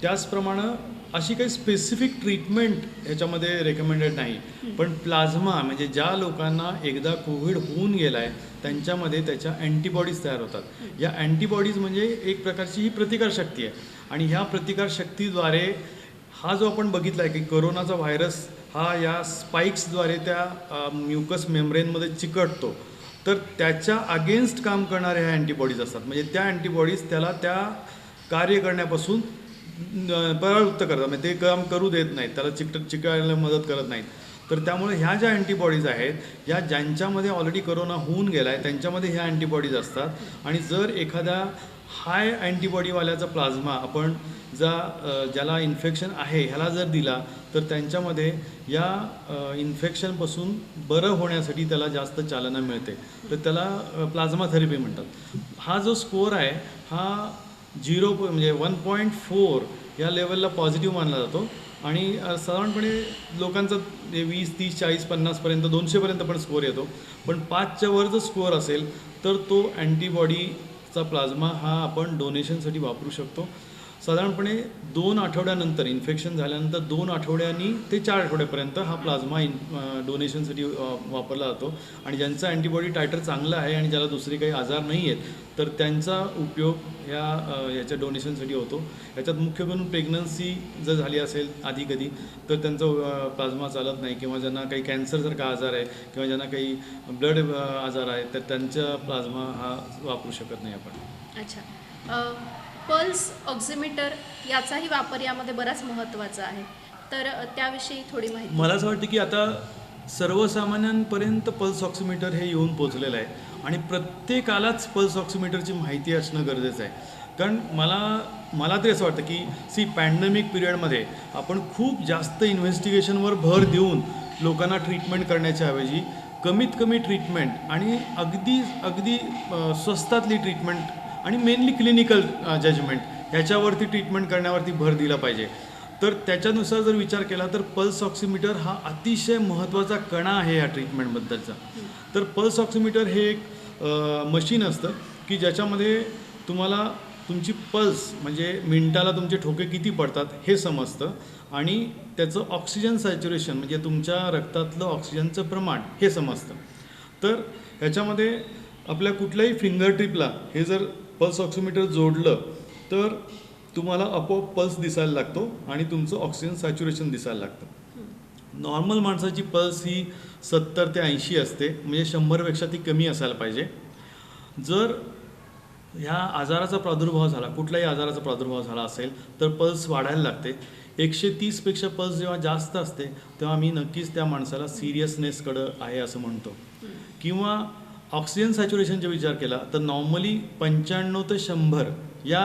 त्याचप्रमाणे अशी काही स्पेसिफिक ट्रीटमेंट ह्याच्यामध्ये रेकमेंडेड नाही. पण प्लाझ्मा म्हणजे ज्या लोकांना एकदा कोविड होऊन गेला आहे त्यांच्यामध्ये त्याच्या अँटीबॉडीज तयार होतात. या अँटीबॉडीज म्हणजे एक प्रकारची ही प्रतिकारशक्ती आहे आणि ह्या प्रतिकारशक्तीद्वारे हा जो आपण बघितला आहे की कोरोनाचा व्हायरस हा या स्पाईक्सद्वारे त्या म्युकस मेम्ब्रेनमध्ये चिकटतो. तर त्याच्या अगेन्स्ट काम करणाऱ्या ह्या अँटीबॉडीज असतात. म्हणजे त्या अँटीबॉडीज त्याला त्या कार्य करण्यापासून परावृत्त करतात, म्हणजे ते काम करू देत नाहीत, त्याला चिकटायला मदत करत नाहीत. तर त्यामुळे ह्या ज्या अँटीबॉडीज आहेत ह्या ज्यांच्यामध्ये ऑलरेडी कोरोना होऊन गेला आहे त्यांच्यामध्ये ह्या अँटीबॉडीज असतात. आणि जर एखाद्या हाय अँटीबॉडीवाल्याचा प्लाझ्मा आपण ज्याला इन्फेक्शन आहे ह्याला जर दिला तर त्यांच्यामध्ये या इन्फेक्शनपासून बरं होण्यासाठी त्याला जास्त चालना मिळते. तर त्याला प्लाझ्मा थेरपी म्हणतात. हा जो स्कोअर आहे हा 0 म्हणजे 1.4 या लेवलला पॉझिटिव्ह मानला जातो. आणि साधारणपणे लोकांचा 20, 30, 40, 50पर्यंत 200पर्यंत पण स्कोअर येतो. पण 5च्या वर जर स्कोअर असेल तर तो अँटीबॉडीचा प्लाझ्मा हा आपण डोनेशनसाठी वापरू शकतो. साधारणपणे 2 आठवड्यानंतर इन्फेक्शन झाल्यानंतर 2 आठवड्यांनी ते 4 आठवड्यापर्यंत हा प्लाझ्मा डोनेशनसाठी वापरला जातो. आणि ज्यांचा अँटीबॉडी टायटर चांगला आहे आणि ज्याला दुसरे काही आजार नाही आहेत तर त्यांचा उपयोग याच्या डोनेशनसाठी होतो. याच्यात मुख्य करून प्रेग्नन्सी जर झाली असेल आधी कधी तर त्यांचा प्लाझ्मा चालत नाही, किंवा ज्यांना काही कॅन्सरसारखा आजार आहे किंवा ज्यांना काही ब्लड आजार आहे तर त्यांचा प्लाझ्मा हा वापरू शकत नाही आपण. अच्छा, पल्स ऑक्सिमीटर याचाही वापर यामध्ये बराच महत्त्वाचा आहे, तर त्याविषयी थोडी माहिती. मला असं वाटतं की आता सर्वसामान्यांपर्यंत पल्स ऑक्सिमीटर हे येऊन पोचलेलं आहे आणि प्रत्येकालाच पल्स ऑक्सिमीटरची माहिती असणं गरजेचं आहे. कारण मला तरी असं वाटतं की पॅन्डेमिक पिरियडमध्ये आपण खूप जास्त इन्व्हेस्टिगेशनवर भर देऊन लोकांना ट्रीटमेंट करण्याच्या ऐवजी कमीत कमी ट्रीटमेंट आणि अगदी स्वस्तातली ट्रीटमेंट आणि मेनली क्लिनिकल जजमेंट ह्याच्यावरती ट्रीटमेंट करण्यावरती भर दिला पाहिजे. तर त्याच्यानुसार जर विचार केला तर पल्स ऑक्सिमीटर हा अतिशय महत्त्वाचा कणा आहे या ट्रीटमेंटबद्दलचा. तर पल्स ऑक्सिमीटर हे एक मशीन असतं की ज्याच्यामध्ये तुम्हाला तुमची पल्स म्हणजे मिनिटाला तुमचे ठोके किती पडतात हे समजतं आणि त्याचं ऑक्सिजन सॅच्युरेशन म्हणजे तुमच्या रक्तातलं ऑक्सिजनचं प्रमाण हे समजतं. तर ह्याच्यामध्ये आपल्या कुठल्याही फिंगर टिपला हे जर पल्स ऑक्सिमीटर जोडलं तर तुम्हाला आपोआप पल्स दिसायला लागतो आणि तुमचं ऑक्सिजन सॅच्युरेशन दिसायला लागतं. नॉर्मल माणसाची पल्स ही 70 ते 80 असते, म्हणजे 100पेक्षा ती कमी असायला पाहिजे. जर ह्या आजाराचा प्रादुर्भाव झाला, कुठल्याही आजाराचा प्रादुर्भाव झाला असेल तर पल्स वाढायला लागते. 130पेक्षा पल्स जेव्हा जास्त असते तेव्हा मी नक्कीच त्या माणसाला सिरियसनेसकडं आहे असं म्हणतो. किंवा ऑक्सिजन सॅच्युरेशनचा विचार केला तर नॉर्मली 95 ते 100 या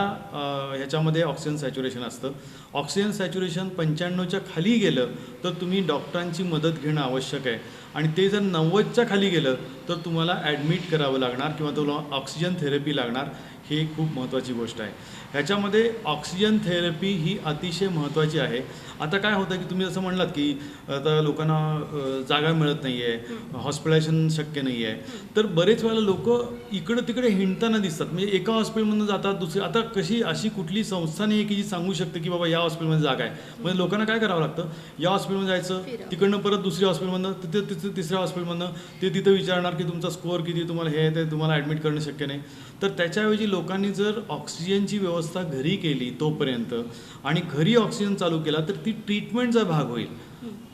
ह्याच्यामध्ये ऑक्सिजन सॅच्युरेशन असतं. ऑक्सिजन सॅच्युरेशन 95च्या खाली गेलं तर तुम्ही डॉक्टरांची मदत घेणं आवश्यक आहे. आणि ते जर 90च्या खाली गेलं तर तुम्हाला ॲडमिट करावं लागणार किंवा तुम्हाला ऑक्सिजन थेरपी लागणार. ही खूप महत्त्वाची गोष्ट आहे. ह्याच्यामध्ये ऑक्सिजन थेरपी ही अतिशय महत्त्वाची आहे. आता काय होतं की तुम्ही असं म्हणलात की आता लोकांना जागा मिळत नाही आहे, हॉस्पिटलायझेशन शक्य नाही आहे, तर बरेच वेळेला लोक इकडं तिकडे हिंडताना दिसतात. म्हणजे एका हॉस्पिटलमधून जातात दुसरी. आता कशी अशी कुठली संस्था नाही आहे की जी सांगू शकते की बाबा या हॉस्पिटलमध्ये जागा आहे. म्हणजे लोकांना काय करावं लागतं, या हॉस्पिटलमध्ये जायचं, तिकडनं परत दुसऱ्या हॉस्पिटलमधनं, तिथं तिसऱ्या हॉस्पिटलमधनं, ते तिथं विचारणार की तुमचा स्कोअर किती, तुम्हाला हे ते तुम्हाला ॲडमिट करणं शक्य नाही. तर त्याच्याऐवजी लोकांनी जर ऑक्सिजनची व्यवस्था घरी केली तोपर्यंत आणि घरी ऑक्सिजन चालू केला तर ती ट्रीटमेंटचा भाग होईल.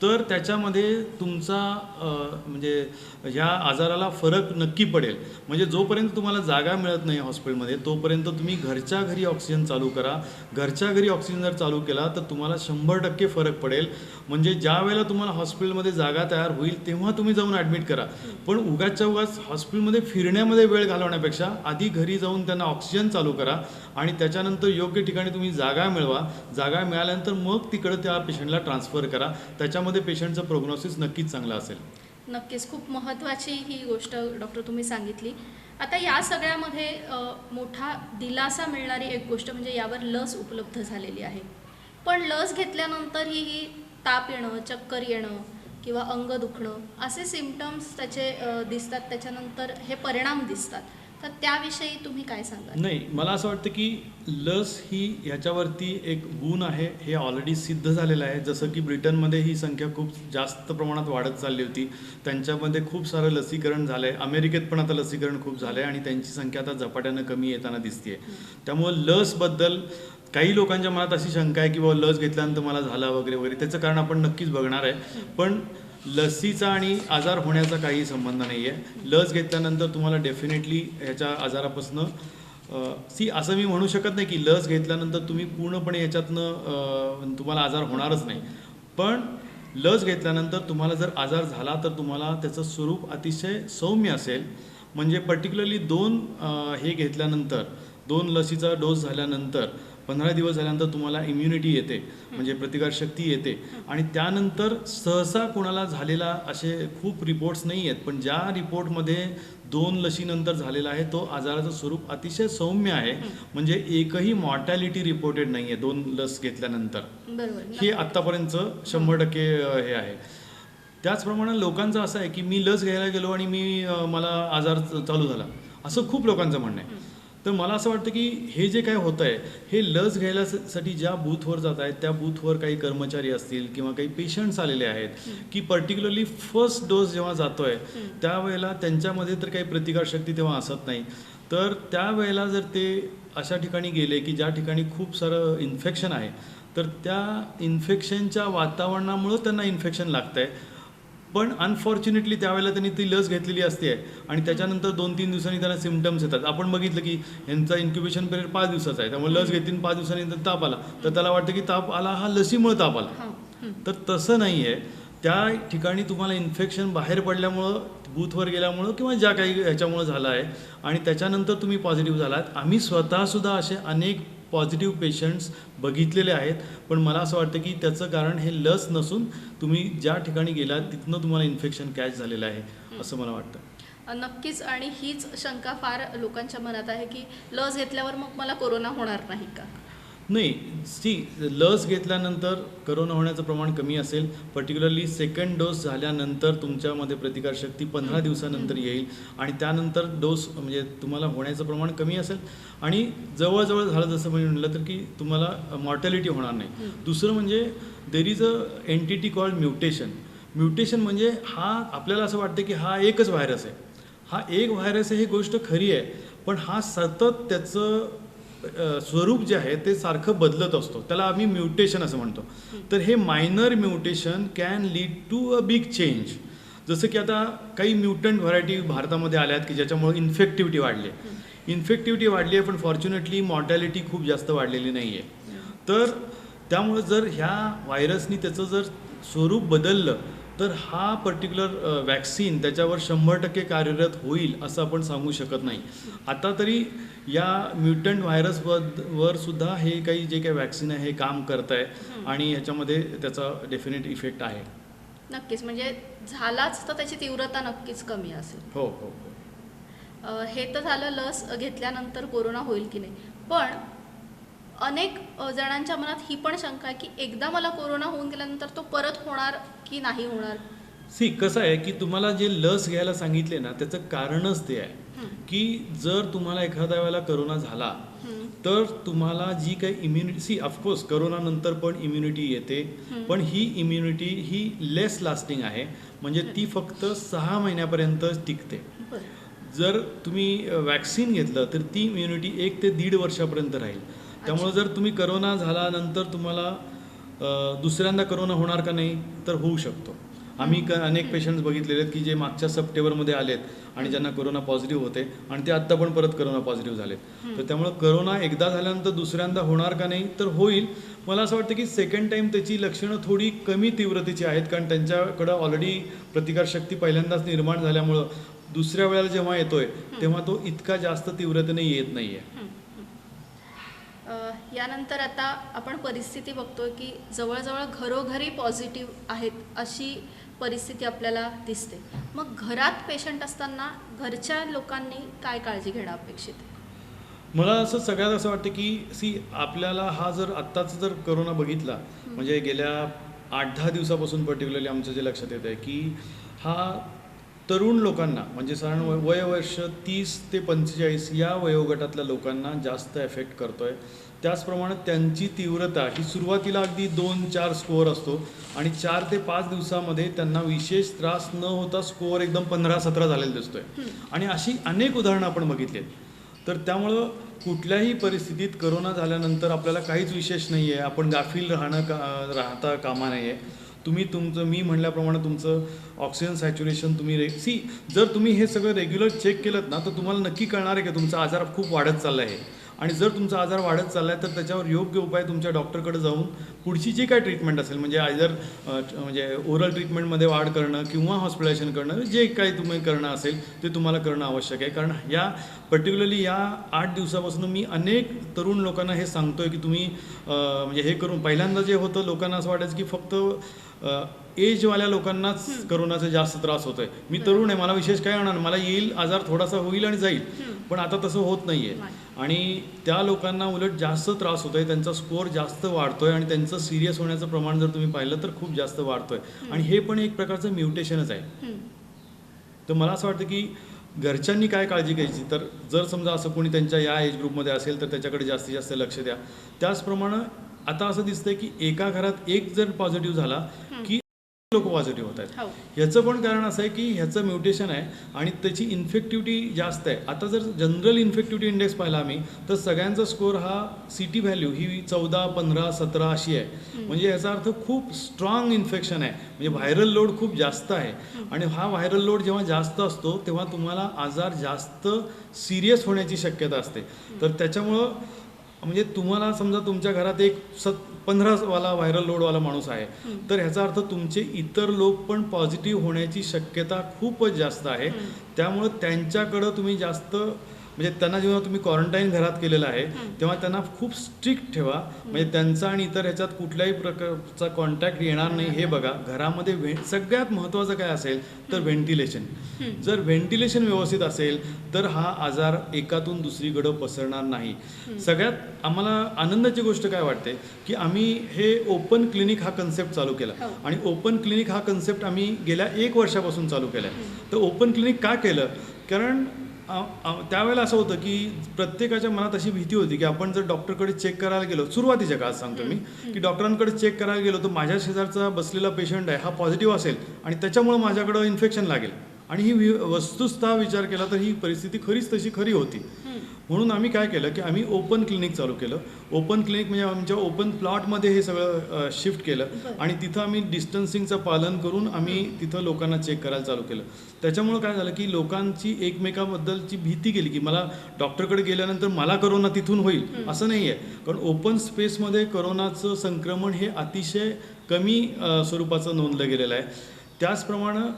तर त्याच्यामध्ये तुमचा म्हणजे ह्या आजाराला फरक नक्की पडेल. म्हणजे जोपर्यंत तुम्हाला जागा मिळत नाही हॉस्पिटलमध्ये तोपर्यंत तुम्ही घरच्या घरी ऑक्सिजन चालू करा. घरच्या घरी ऑक्सिजन जर चालू केला तर तुम्हाला 100% फरक पडेल. म्हणजे ज्या वेळेला तुम्हाला हॉस्पिटलमध्ये जागा तयार होईल तेव्हा तुम्ही जाऊन ॲडमिट करा. पण उगाचच्या उगाच हॉस्पिटलमध्ये फिरण्यामध्ये वेळ घालवण्यापेक्षा आधी घरी जाऊन त्यांना ऑक्सिजन चालू करा आणि त्याच्यानंतर योग्य ठिकाणी तुम्ही जागा मिळवा. जागा मिळाल्यानंतर मग तिकडं त्या पेशंटला ट्रान्सफर करा. त्याच्यामध्ये पेशंटचं प्रोग्नोसिस नक्कीच चांगलं असेल. नक्कीच खूप महत्त्वाची ही गोष्ट डॉक्टर तुम्ही सांगितली. आता या सगळ्यामध्ये मोठा दिलासा मिळणारी एक गोष्ट म्हणजे यावर लस उपलब्ध झालेली आहे. पण लस घेतल्यानंतरही ही ताप येणं, चक्कर येणं किंवा अंग दुखणं असे सिम्पटम्स त्याचे दिसतात. त्याच्यानंतर हे परिणाम दिसतात. तर त्याविषयी तुम्ही काय सांगाल? नाही, मला असं वाटतं की लस ही ह्याच्यावरती एक गुण आहे हे ऑलरेडी सिद्ध झालेलं आहे. जसं की ब्रिटनमध्ये ही संख्या खूप जास्त प्रमाणात वाढत चालली होती. त्यांच्यामध्ये खूप सारं लसीकरण झालं आहे. अमेरिकेत पण आता लसीकरण खूप झालं आहे आणि त्यांची संख्या आता झपाट्यानं कमी येताना दिसते. त्यामुळं लसबद्दल काही लोकांच्या मनात अशी शंका आहे की बाबा लस घेतल्यानंतर मला झाला वगैरे वगैरे. त्याचं कारण आपण नक्कीच बघणार आहे. पण लसीचा आणि आजार होण्याचा काही संबंध नाही आहे. लस घेतल्यानंतर तुम्हाला डेफिनेटली ह्याच्या आजारापासून असं मी म्हणू शकत नाही की लस घेतल्यानंतर तुम्ही पूर्णपणे ह्याच्यातनं तुम्हाला आजार होणारच नाही. पण लस घेतल्यानंतर तुम्हाला जर आजार झाला तर तुम्हाला त्याचं स्वरूप अतिशय सौम्य असेल. म्हणजे पर्टिक्युलरली 2 हे घेतल्यानंतर 2 लसीचा डोस झाल्यानंतर 15 दिवस झाल्यानंतर तुम्हाला इम्युनिटी येते, म्हणजे प्रतिकारशक्ती येते. आणि त्यानंतर सहसा कोणाला झालेला असे खूप रिपोर्ट्स नाही आहेत. पण ज्या रिपोर्टमध्ये 2 लसीनंतर झालेला आहे तो आजाराचं स्वरूप अतिशय सौम्य आहे. म्हणजे एकही मॉर्टॅलिटी रिपोर्टेड नाही आहे 2 लस घेतल्यानंतर. बरोबर. हे आत्तापर्यंतचं 100% हे आहे. त्याचप्रमाणे लोकांचं असं आहे की मी लस घ्यायला गेलो आणि मला आजार चालू झाला, असं खूप लोकांचं म्हणणं आहे. तर मला असं वाटतं की हे जे काय होतं आहे हे लस घ्यायसाठी ज्या बूथवर जात आहेत त्या बूथवर काही कर्मचारी असतील किंवा काही पेशंट्स आलेले आहेत की पर्टिक्युलरली फर्स्ट डोस जेव्हा जातो आहे त्यावेळेला त्यांच्यामध्ये तर काही प्रतिकारशक्ती तेव्हा असत नाही. तर त्यावेळेला जर ते अशा ठिकाणी गेले की ज्या ठिकाणी खूप सारं इन्फेक्शन आहे तर त्या इन्फेक्शनच्या वातावरणामुळं त्यांना इन्फेक्शन लागतं आहे. पण अनफॉर्च्युनेटली त्यावेळेला त्यांनी ती लस घेतलेली असते आणि त्याच्यानंतर 2-3 दिवसांनी त्यांना सिम्पटम्स येतात. आपण बघितलं की यांचा इन्क्युबेशन पिरियड 5 दिवसाचा आहे. त्यामुळे लस घेतली 5 दिवसांनी ताप आला तर त्याला वाटतं की ताप आला हा लसीमुळे ताप आला. तर तसं नाही आहे. त्या ठिकाणी तुम्हाला इन्फेक्शन बाहेर पडल्यामुळं, बूथवर गेल्यामुळं किंवा ज्या काही ह्याच्यामुळं झालं आहे आणि त्याच्यानंतर तुम्ही पॉझिटिव्ह झालात. आम्ही स्वतःसुद्धा असे अनेक पॉझिटिव्ह पेशंट्स बघितलेले आहेत. पण मला असं वाटतं की त्याचं कारण हे लस नसून तुम्ही ज्या ठिकाणी गेलात तिथनं तुम्हाला इन्फेक्शन कॅच झालेलं आहे असं मला वाटतं. नक्कीच. आणि हीच शंका फार लोकांच्या मनात आहे की लस घेतल्यावर मग मला कोरोना होणार नाही का? नाही, लस घेतल्यानंतर करोना होण्याचं प्रमाण कमी असेल. पर्टिक्युलरली सेकंड डोस झाल्यानंतर तुमच्यामध्ये प्रतिकारशक्ती 15 दिवसानंतर येईल आणि त्यानंतर डोस म्हणजे तुम्हाला होण्याचं प्रमाण कमी असेल आणि जवळजवळ झालं जसं मी म्हटलं तर की तुम्हाला मॉर्टॅलिटी होणार नाही. दुसरं म्हणजे there is a entity called mutation म्हणजे हा आपल्याला असं वाटतं की हा एकच व्हायरस आहे, हा एक व्हायरस आहे, ही गोष्ट खरी आहे. पण हा सतत त्याचं स्वरूप जे आहे ते सारखं बदलत असतो. त्याला आम्ही म्युटेशन असं म्हणतो. तर हे minor mutation can lead to a big change. जसं की आता काही म्युटंट व्हरायटी भारतामध्ये आल्या आहेत की ज्याच्यामुळे इन्फेक्टिव्हिटी वाढली आहे. पण फॉर्च्युनेटली मॉर्टॅलिटी खूप जास्त वाढलेली नाही आहे. तर त्यामुळे जर ह्या व्हायरसनी त्याचं जर स्वरूप बदललं तर हा पर्टिक्युलर वॅक्सिन त्याच्यावर 100% कार्यरत होईल असं आपण सांगू शकत नाही. आता तरी या म्युटंट व्हायरसवर सुद्धा हे काही जे काही वॅक्सिन आहे हे काम करत आहे आणि ह्याच्यामध्ये त्याचा डेफिनेट इफेक्ट आहे. नक्कीच. म्हणजे झालाच तर त्याची तीव्रता नक्कीच कमी असेल. हो हो हो. हे तर झालं लस घेतल्यानंतर कोरोना होईल की नाही, पण अनेक जणांच्या मनात ही पण शंका आहे की एकदा मला कोरोना होऊन गेल्यानंतर तो परत होणार की नाही होणार. कसं आहे की तुम्हाला जे लस घ्यायला सांगितले ना त्याचं कारणच ते आहे की जर तुम्हाला एखाद्या वेळेला करोना झाला तर तुम्हाला जी काही इम्युनिटी ऑफकोर्स करोना नंतर पण इम्युनिटी येते, पण ही इम्युनिटी ही लेस लास्टिंग आहे, म्हणजे ती फक्त 6 महिन्यापर्यंत टिकते. बरं. जर तुम्ही वॅक्सिन घेतलं तर ती इम्युनिटी 1 ते 1.5 वर्षापर्यंत राहील. त्यामुळे जर तुम्ही करोना झाल्यानंतर तुम्हाला दुसऱ्यांदा करोना होणार का नाही तर होऊ शकतो. आम्ही अनेक पेशंट्स बघितलेले आहेत की जे मागच्या सप्टेंबरमध्ये आलेत आणि ज्यांना करोना पॉझिटिव्ह होते आणि ते आत्ता पण परत करोना पॉझिटिव्ह झालेत. तर त्यामुळे करोना एकदा झाल्यानंतर दुसऱ्यांदा होणार का नाही तर होईल. मला असं वाटतं की सेकंड टाईम त्याची लक्षणं थोडी कमी तीव्रतेची आहेत, कारण त्यांच्याकडं ऑलरेडी प्रतिकारशक्ती पहिल्यांदाच निर्माण झाल्यामुळं दुसऱ्या वेळेला जेव्हा येतोय तेव्हा तो इतका जास्त तीव्रतेने येत नाही आहे. यानंतर आता आपण परिस्थिती बघतोय की जवळजवळ घरोघरी पॉझिटिव्ह आहेत अशी परिस्थिती आपल्याला दिसते. मग घरात पेशंट असताना घरच्या लोकांनी काय काळजी घेणं अपेक्षित आहे? मला असं सगळ्यात असं वाटतं की आपल्याला हा जर आत्ताचा जर करोना बघितला म्हणजे गेल्या 8-10 दिवसापासून पर्टिक्युलरली आमचं जे लक्षात येतं आहे की हा तरुण लोकांना म्हणजे साधारण वयवर्ष 30 ते 45 या वयोगटातल्या लोकांना जास्त एफेक्ट करतोय. त्याचप्रमाणे त्यांची तीव्रता ही सुरुवातीला अगदी 2-4 स्कोअर असतो आणि 4 ते 5 दिवसामध्ये त्यांना विशेष त्रास न होता स्कोअर एकदम 15-17 झालेला दिसतोय. आणि अशी अनेक उदाहरणं आपण बघितली आहेत. तर त्यामुळं कुठल्याही परिस्थितीत करोना झाल्यानंतर आपल्याला काहीच विशेष नाही आहे, आपण गाफील राहता कामा नाही आहे. तुम्ही तुमचं मी म्हणल्याप्रमाणे तुमचं ऑक्सिजन सॅच्युरेशन तुम्ही जर तुम्ही हे सगळं रेग्युलर चेक केलं ना तर तुम्हाला नक्की कळणार आहे की तुमचा आजार खूप वाढत चालला आहे. आणि जर तुमचा आजार वाढत चालला आहे तर त्याच्यावर योग्य उपाय तुमच्या डॉक्टरकडे जाऊन पुढची जी काय ट्रीटमेंट असेल म्हणजे म्हणजे ओरल ट्रीटमेंटमध्ये वाढ करणं किंवा हॉस्पिटलायझेशन करणं जे काही तुम्ही करणं असेल ते तुम्हाला करणं आवश्यक आहे. कारण पर्टिक्युलरली या 8 दिवसापासून मी अनेक तरुण लोकांना हे सांगतोय की तुम्ही म्हणजे हे करून पहिल्यांदा जे होतं लोकांना असं वाटायचं की फक्त एजवाल्या लोकांनाच करोनाचा जास्त त्रास होतोय. मी तरुण आहे, मला विशेष काय होणार, मला येईल आजार थोडासा होईल आणि जाईल, पण आता तसं होत नाही आहे. आणि त्या लोकांना उलट जास्त त्रास होतोय, त्यांचा स्कोअर जास्त वाढतोय आणि त्यांचं सिरियस होण्याचं प्रमाण जर तुम्ही पाहिलं तर खूप जास्त वाढतोय. आणि हे पण एक प्रकारचं म्युटेशनच आहे. तर मला असं वाटतं की घरच्यांनी काय काळजी घ्यायची तर जर समजा असं कोणी त्यांच्या या एज ग्रुपमध्ये असेल तर त्याच्याकडे जास्तीत जास्त लक्ष द्या. त्याचप्रमाणे आता असं दिसतंय की एका घरात एक जर पॉझिटिव्ह झाला की लोक पॉझिटिव्ह होत आहेत. ह्याचं पण कारण असं आहे की ह्याचं म्युटेशन आहे आणि त्याची इन्फेक्टिव्हिटी जास्त आहे. आता जर जनरल इन्फेक्टिव्हिटी इंडेक्स पाहिला आम्ही तर सगळ्यांचा स्कोअर हा CT व्हॅल्यू ही 14, 15, 17 अशी आहे. म्हणजे याचा अर्थ खूप स्ट्रॉंग इन्फेक्शन आहे, म्हणजे व्हायरल लोड खूप जास्त आहे. आणि हा व्हायरल लोड जेव्हा जास्त असतो तेव्हा तुम्हाला आजार जास्त सिरियस होण्याची शक्यता असते. तर त्याच्यामुळं म्हणजे तुम्हाला समजा तुमच्या घरात एक 15वाला व्हायरल लोडवाला माणूस आहे तर ह्याचा अर्थ तुमचे इतर लोक पण पॉझिटिव्ह होण्याची शक्यता खूपच जास्त आहे. त्यामुळं त्यांच्याकडं तुम्ही जास्त म्हणजे त्यांना जेव्हा तुम्ही क्वारंटाईन घरात केलेलं आहे तेव्हा त्यांना खूप स्ट्रिक्ट ठेवा, म्हणजे त्यांचा आणि इतर ह्याच्यात कुठल्याही प्रकारचा कॉन्टॅक्ट येणार नाही हे बघा. घरामध्ये सगळ्यात महत्त्वाचं काय असेल तर व्हेंटिलेशन. जर व्हेंटिलेशन व्यवस्थित असेल तर हा आजार एकातून दुसरीकडं पसरणार नाही. सगळ्यात आम्हाला आनंदाची गोष्ट काय वाटते की आम्ही हे ओपन क्लिनिक हा कन्सेप्ट चालू केला आणि ओपन क्लिनिक हा कन्सेप्ट आम्ही गेल्या 1 वर्षापासून चालू केला आहे. तर ओपन क्लिनिक का केलं, कारण त्यावेळेला असं होतं की प्रत्येकाच्या मनात अशी भीती होती की आपण जर डॉक्टरकडे चेक करायला गेलो, सुरुवातीच्या काळात सांगतो मी की डॉक्टरांकडे चेक करायला गेलो तर माझ्या शेजारचा बसलेला पेशंट आहे हा पॉझिटिव्ह असेल आणि त्याच्यामुळे माझ्याकडं इन्फेक्शन लागेल. आणि ही वस्तुस्था विचार केला तर ही परिस्थिती खरीच तशी खरी होती. म्हणून आम्ही काय केलं की आम्ही ओपन क्लिनिक चालू केलं. ओपन क्लिनिक म्हणजे आमच्या ओपन प्लॉटमध्ये हे सगळं शिफ्ट केलं आणि तिथं आम्ही डिस्टन्सिंगचं पालन करून आम्ही तिथं लोकांना चेक करायला चालू केलं. त्याच्यामुळं काय झालं की लोकांची एकमेकाबद्दलची भीती गेली की मला डॉक्टरकडे गेल्यानंतर मला करोना तिथून होईल असं नाही आहे. कारण ओपन स्पेसमध्ये करोनाचं संक्रमण हे अतिशय कमी स्वरूपाचं नोंदलं गेलेलं आहे. त्याचप्रमाणे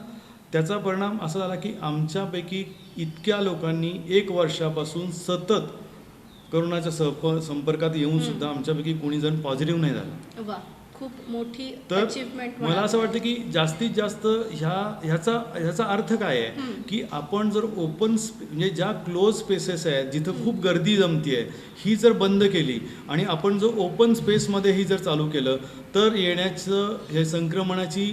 त्याचा परिणाम असा झाला की आमच्यापैकी इतक्या लोकांनी 1 वर्षापासून सतत करोनाच्या संपर्कात येऊन सुद्धा आमच्यापैकी कोणी जण पॉझिटिव्ह नाही झालं. वा, खूप मोठी तर अचीवमेंट मला असं वाटतं की जास्तीत जास्त ह्याचा अर्थ काय आहे की आपण जर ओपन म्हणजे ज्या क्लोज स्पेसेस आहेत जिथं खूप गर्दी जमती ही जर बंद केली आणि आपण जो ओपन स्पेसमध्ये ही जर चालू केलं तर येण्याचं हे संक्रमणाची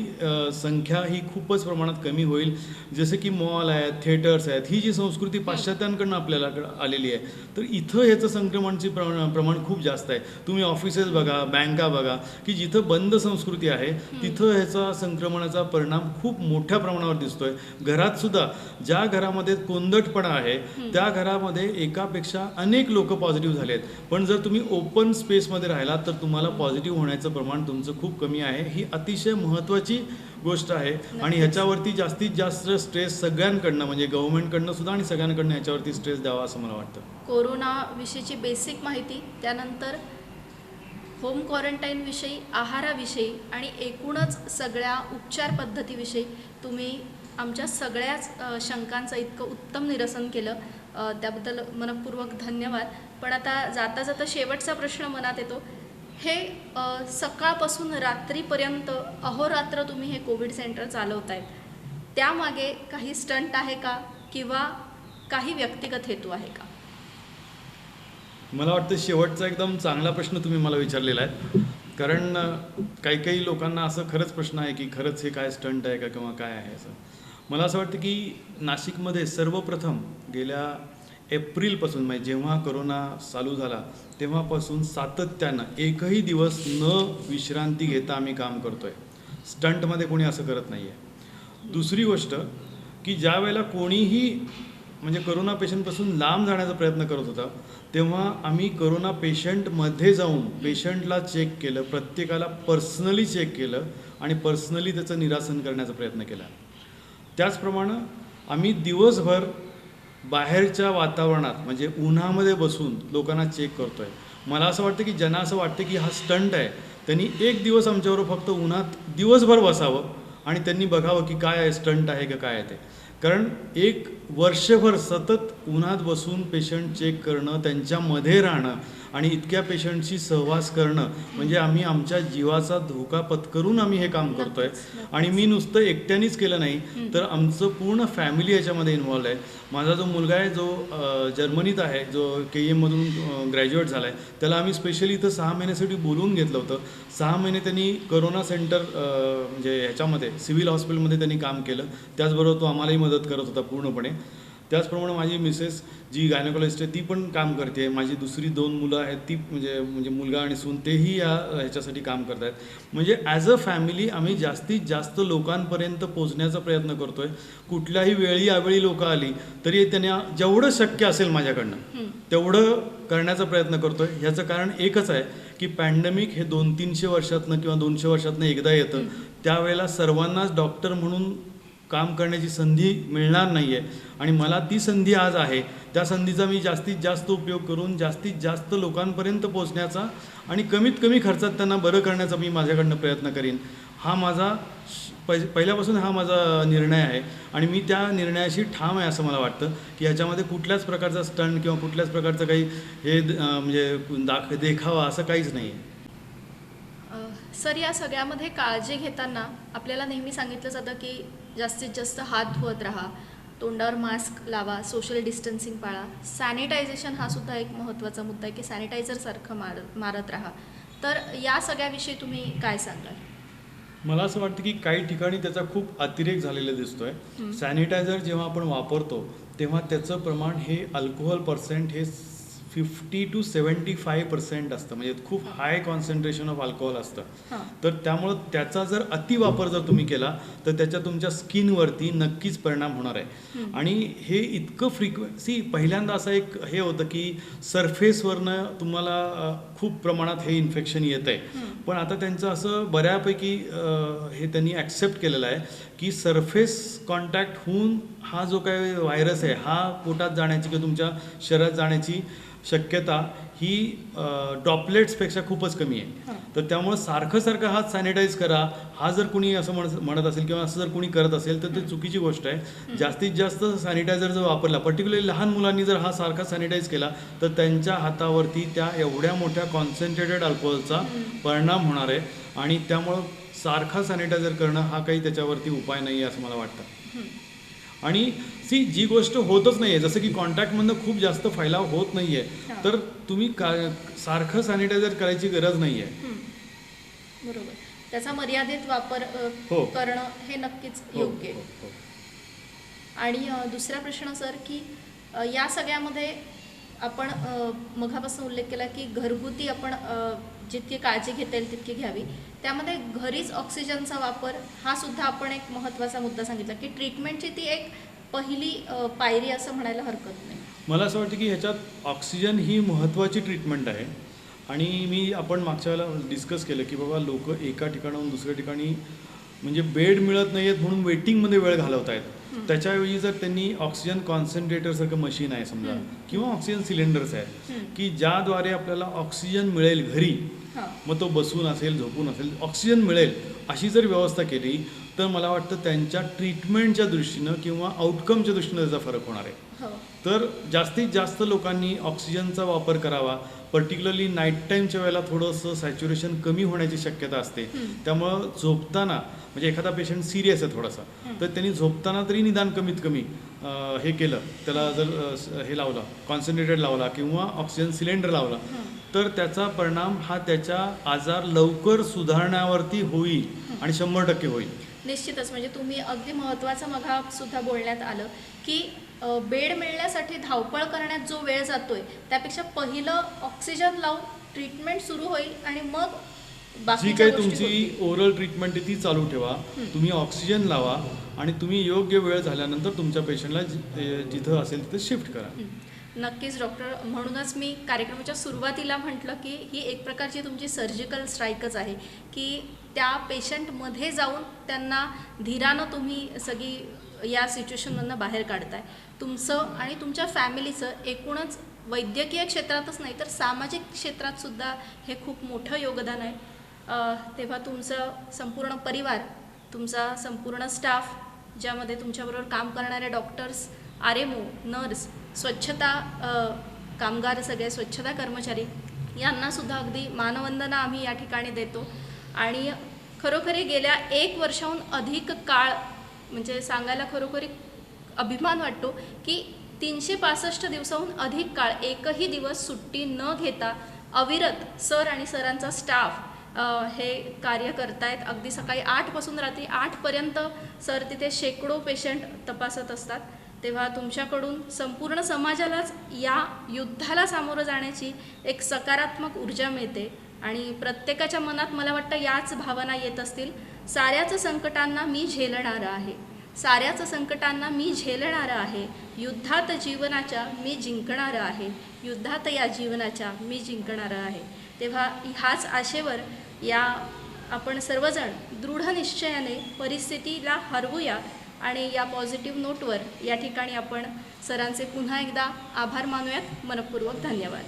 संख्या ही खूपच प्रमाणात कमी होईल. जसे की मॉल आहेत, थिएटर्स आहेत, ही जी संस्कृती पाश्चात्यांकडनं आपल्याला आलेली आहे, तर इथं ह्याचं संक्रमणाचे प्रमाण खूप जास्त आहे. तुम्ही ऑफिसेस बघा, बँका बघा, की जिथं बंद संस्कृती आहे तिथं ह्याचा संक्रमणाचा परिणाम खूप मोठ्या प्रमाणावर दिसतोय. घरात सुद्धा ज्या घरामध्ये कोंदटपणा आहे त्या घरामध्ये एकापेक्षा अनेक लोक पॉझिटिव्ह झाले आहेत. पण जर तुम्ही ओपन स्पेसमध्ये राहिलात तर तुम्हाला पॉझिटिव्ह होण्याचं प्रमाण तुमचं खूप कमी आहे. ही अतिशय महत्त्वाची गोष्ट आहे आणि ह्याच्यावरती जास्तीत जास्त स्ट्रेस सगळ्यांकडनं म्हणजे गव्हर्नमेंटकडनं सुद्धा आणि सगळ्यांकडनं ह्याच्यावरती स्ट्रेस द्यावा असं मला वाटतं. कोरोनाविषयीची बेसिक माहिती, त्यानंतर होम क्वारंटाईनविषयी, आहाराविषयी आणि एकूणच सगळ्या उपचार पद्धतीविषयी तुम्ही आमच्या सगळ्याच शंकांचं इतकं उत्तम निरसन केलं, त्याबद्दल मनपूर्वक धन्यवाद. पण आता जाता जाता शेवटचा प्रश्न मनात येतो. हे सकाळपासून रात्रीपर्यंत अहोरात्र तुम्ही हे कोविड सेंटर चालवतायत, त्यामागे काही स्टंट आहे का किंवा काही व्यक्तिगत हेतू आहे का? मला वाटतं शेवटचा एकदम चांगला प्रश्न तुम्ही मला विचारलेला आहे. कारण काही काही लोकांना असं खरंच प्रश्न आहे की खरंच हे काय स्टंट आहे का किंवा काय आहे असं. मला असं वाटतं की नाशिकमध्ये सर्वप्रथम गेल्या एप्रिलपासून म्हणजे जेव्हा कोरोना चालू झाला तेव्हापासून सातत्यानं एकही दिवस न विश्रांती घेता आम्ही काम करतो आहे. स्टंटमध्ये कोणी असं करत नाही आहे. दुसरी गोष्ट की ज्या वेळेला कोणीही म्हणजे करोना पेशंटपासून लांब जाण्याचा प्रयत्न करत होता तेव्हा आम्ही करोना पेशंटमध्ये जाऊन पेशंटला चेक केलं, प्रत्येकाला पर्सनली चेक केलं आणि पर्सनली त्याचं निरासन करण्याचा प्रयत्न केला. त्याचप्रमाणे आम्ही दिवसभर बाहेरच्या वातावरणात म्हणजे उन्हामध्ये बसून लोकांना चेक करतो आहे. मला असं वाटतं की ज्यांना असं वाटतं की हा स्टंट आहे त्यांनी एक दिवस आमच्याबरोबर फक्त उन्हात दिवसभर बसावं आणि त्यांनी बघावं की काय आहे, स्टंट आहे का काय आहे ते. कारण एक वर्षभर सतत उन्हात बसून पेशंट चेक करणं, त्यांच्यामध्ये राहणं आणि इतक्या पेशंटशी सहवास करणं म्हणजे आम्ही आमच्या जीवाचा धोका पत्करून आम्ही हे काम करतो आहे. आणि मी नुसतं एकट्यानेच केलं नाही तर आमचं पूर्ण फॅमिली याच्यामध्ये इन्व्हॉल्व आहे. माझा जो मुलगा आहे जो जर्मनीत आहे, जो KEMमधून ग्रॅज्युएट झाला आहे, त्याला आम्ही स्पेशली इथं 6 महिन्यासाठी बोलवून घेतलं होतं. 6 महिने त्यांनी करोना सेंटर म्हणजे ह्याच्यामध्ये सिव्हिल हॉस्पिटलमध्ये त्यांनी काम केलं. त्याचबरोबर तो आम्हालाही मदत करत होता पूर्णपणे. त्याचप्रमाणे माझी मिसेस जी गायनोकॉलॉजिस्ट आहे ती पण काम करते. माझी दुसरी 2 मुलं आहेत ती म्हणजे मुलगा आणि सून तेही ह्याच्यासाठी काम करत आहेत. म्हणजे ॲज अ फॅमिली आम्ही जास्तीत जास्त लोकांपर्यंत पोचण्याचा प्रयत्न करतो आहे. कुठल्याही वेळी यावेळी लोक आली तरी त्यांना जेवढं शक्य असेल माझ्याकडनं तेवढं करण्याचा प्रयत्न करतो आहे. ह्याचं कारण एकच आहे की पॅन्डेमिक हे 200-300 वर्षातनं किंवा 200 वर्षातनं एकदा येतं. त्यावेळेला सर्वांनाच डॉक्टर म्हणून काम करण्याची संधी मिळणार नाही आहे आणि मला ती संधी आज आहे. त्या संधीचा मी जास्तीत जास्त उपयोग करून जास्तीत जास्त लोकांपर्यंत पोचण्याचा आणि कमीत कमी खर्चात त्यांना बरं करण्याचा मी माझ्याकडनं प्रयत्न करीन. हा माझा पहिल्यापासून हा माझा निर्णय आहे आणि मी त्या निर्णयाशी ठाम आहे असं मला वाटतं की ह्याच्यामध्ये कुठल्याच प्रकारचा स्टंट किंवा कुठल्याच प्रकारचं काही हे म्हणजे देखावा असं काहीच नाही आहे. सर, या सगळ्यामध्ये काळजी घेताना आपल्याला नेहमी सांगितलं जातं की जास्तीत जास्त हात धुवत राहा, तोंडावर मास्क लावा, सोशल डिस्टन्सिंग पाळा. सॅनिटायझेशन हा सुद्धा एक महत्त्वाचा मुद्दा आहे की सॅनिटायझरसारखं मारत राहा. तर या सगळ्याविषयी तुम्ही काय सांगाल? मला असं वाटतं की काही ठिकाणी त्याचा खूप अतिरेक झालेला दिसतोय. सॅनिटायझर जेव्हा आपण वापरतो तेव्हा त्याचं प्रमाण हे अल्कोहोल पर्सेंट हे 50 to 75% असतं. म्हणजे खूप हाय कॉन्सन्ट्रेशन ऑफ अल्कोहोल असतं. तर त्यामुळं त्याचा जर अतिवापर जर तुम्ही केला तर त्याच्या तुमच्या स्किनवरती नक्कीच परिणाम होणार आहे. आणि हे इतकं फ्रिक्वेन्सी पहिल्यांदा असं एक हे होतं की सरफेसवरनं तुम्हाला खूप प्रमाणात हे इन्फेक्शन येतं आहे. पण आता त्यांचं असं बऱ्यापैकी हे त्यांनी ॲक्सेप्ट केलेलं आहे की सरफेस कॉन्टॅक्ट होऊन हा जो काही व्हायरस आहे हा पोटात जाण्याची किंवा तुमच्या शरीरात जाण्याची शक्यता ही ड्रॉपलेट्सपेक्षा खूपच कमी आहे. तर त्यामुळं सारखं हात सॅनिटाईज करा हा जर कुणी असं म्हणत असेल किंवा असं जर कुणी करत असेल तर ते चुकीची गोष्ट आहे. जास्तीत जास्त सॅनिटायझर जर वापरला, पर्टिक्युलरली लहान मुलांनी जर हा सारखा सॅनिटाईज केला तर त्यांच्या हातावरती त्या एवढ्या मोठ्या कॉन्सन्ट्रेटेड अल्कोहोलचा परिणाम होणार आहे आणि त्यामुळं सारखा सॅनिटायझर करणं हा काही त्याच्यावरती उपाय नाही आहे असं मला वाटतं. आणि जी गोष्ट होतच नाही आहे, जसं की कॉन्टॅक्टमधनं खूप जास्त फैलाव होत नाही आहे, हां. तर तुम्ही सारखं सॅनिटायझर करायची गरज नाही आहे. बरोबर. त्याचा मर्यादित वापर हो. करणं हे नक्कीच योग्य आहे. हो. आणि दुसरा प्रश्न सर की या सगळ्यामध्ये आपण मघापासून उल्लेख केला की घरगुती आपण जितकी काळजी घेता येईल तितकी घ्यावी. त्यामध्ये घरीच ऑक्सिजनचा वापर हा सुद्धा आपण एक महत्त्वाचा मुद्दा सांगितला की ट्रीटमेंटची ती एक पहिली पायरी असं म्हणायला हरकत नाही. मला असं वाटतं की ह्याच्यात ऑक्सिजन ही महत्त्वाची ट्रीटमेंट आहे. आणि आपण मागच्या वेळेला डिस्कस केलं की बाबा लोक एका ठिकाणाहून दुसऱ्या ठिकाणी म्हणजे बेड मिळत नाही आहेत म्हणून वेटिंगमध्ये वेळ घालवत आहेत. त्याच्याऐवजी जर त्यांनी ऑक्सिजन कॉन्सन्ट्रेटरसारखं मशीन आहे समजा किंवा ऑक्सिजन सिलेंडर्स आहेत की ज्याद्वारे आपल्याला ऑक्सिजन मिळेल घरी, हां. मग तो बसून असेल झोपून असेल ऑक्सिजन मिळेल अशी जर व्यवस्था केली तर मला वाटतं त्यांच्या ट्रीटमेंटच्या दृष्टीनं किंवा आउटकमच्या दृष्टीनं त्याचा फरक होणार आहे. हो. तर जास्तीत जास्त लोकांनी ऑक्सिजनचा वापर करावा. पर्टिक्युलरली नाईट टाईमच्या वेळेला थोडंसं सॅच्युरेशन कमी होण्याची शक्यता असते. त्यामुळं झोपताना म्हणजे एखादा पेशंट सिरियस आहे थोडासा, तर त्यांनी झोपताना तरी निदान कमीत कमी हे केलं, त्याला जर हे लावलं कॉन्सन्ट्रेटेड लावला किंवा ऑक्सिजन सिलेंडर लावला तर त्याचा परिणाम हा त्याच्या आजार लवकर सुधारण्यावरती होईल आणि 100% होईल. निश्चितच. म्हणजे तुम्ही अगदी महत्त्वाचं मघासुद्धा बोलण्यात आलं की बेड मिळण्यासाठी धावपळ करण्यात जो वेळ जातोय त्यापेक्षा पहिलं ऑक्सिजन लावून ट्रीटमेंट सुरू होईल आणि मग जी बाकीच्या काही गोष्टी तुमची होतील. ओरल ट्रीटमेंट आहे ती चालू ठेवा. तुम्ही ऑक्सिजन लावा आणि तुम्ही योग्य वेळ झाल्यानंतर तुमच्या पेशंटला जिथं असेल तिथं शिफ्ट करा. नक्कीच डॉक्टर. म्हणूनच मी कार्यक्रमाच्या सुरुवातीला म्हटलं की ही एक प्रकारची तुमची सर्जिकल स्ट्राईकच आहे की त्या पेशंटमध्ये जाऊन त्यांना धीरानं तुम्ही सगळी या सिच्युएशनमधनं बाहेर काढताय. तुमचं आणि तुमच्या फॅमिलीचं एकूणच वैद्यकीय क्षेत्रातच नाही तर सामाजिक क्षेत्रातसुद्धा हे खूप मोठं योगदान आहे. तेव्हा तुमचं संपूर्ण परिवार, तुमचा संपूर्ण स्टाफ, ज्यामध्ये तुमच्याबरोबर काम करणारे डॉक्टर्स, RMO, नर्स, स्वच्छता कामगार, सगळे स्वच्छता कर्मचारी यांनासुद्धा अगदी मानवंदना आम्ही या ठिकाणी देतो. आणि खरोखरी गेल्या 1 वर्षाहून अधिक काळ म्हणजे सांगायला खरोखरी अभिमान वाटतो की 365 दिवसाहून अधिक काळ एकही दिवस सुट्टी न घेता अविरत सर आणि सरांचा स्टाफ हे कार्य करतायत. अगदी सकाळी 8 पासून रात्री 8 पर्यंत सर तिथे शेकडो पेशंट तपासत असतात. तेव्हा तुमच्याकडून संपूर्ण समाजालाच या युद्धाला सामोरं जाण्याची एक सकारात्मक ऊर्जा मिळते आणि प्रत्येकाच्या मनात मला वाटतं याच भावना येत असतील. साऱ्याच संकटांना मी झेलणारं आहे, साऱ्याच संकटांना मी झेलणारं आहे, युद्धात जीवनाच्या मी जिंकणारं आहे, युद्धात या जीवनाच्या मी जिंकणारं आहे. तेव्हा ह्याच आशेवर या आपण सर्वजण दृढ निश्चयाने परिस्थितीला हरवूया आणि या पॉझिटिव्ह नोटवर या ठिकाणी आपण सरांचे पुन्हा एकदा आभार मानूयात. मनपूर्वक धन्यवाद.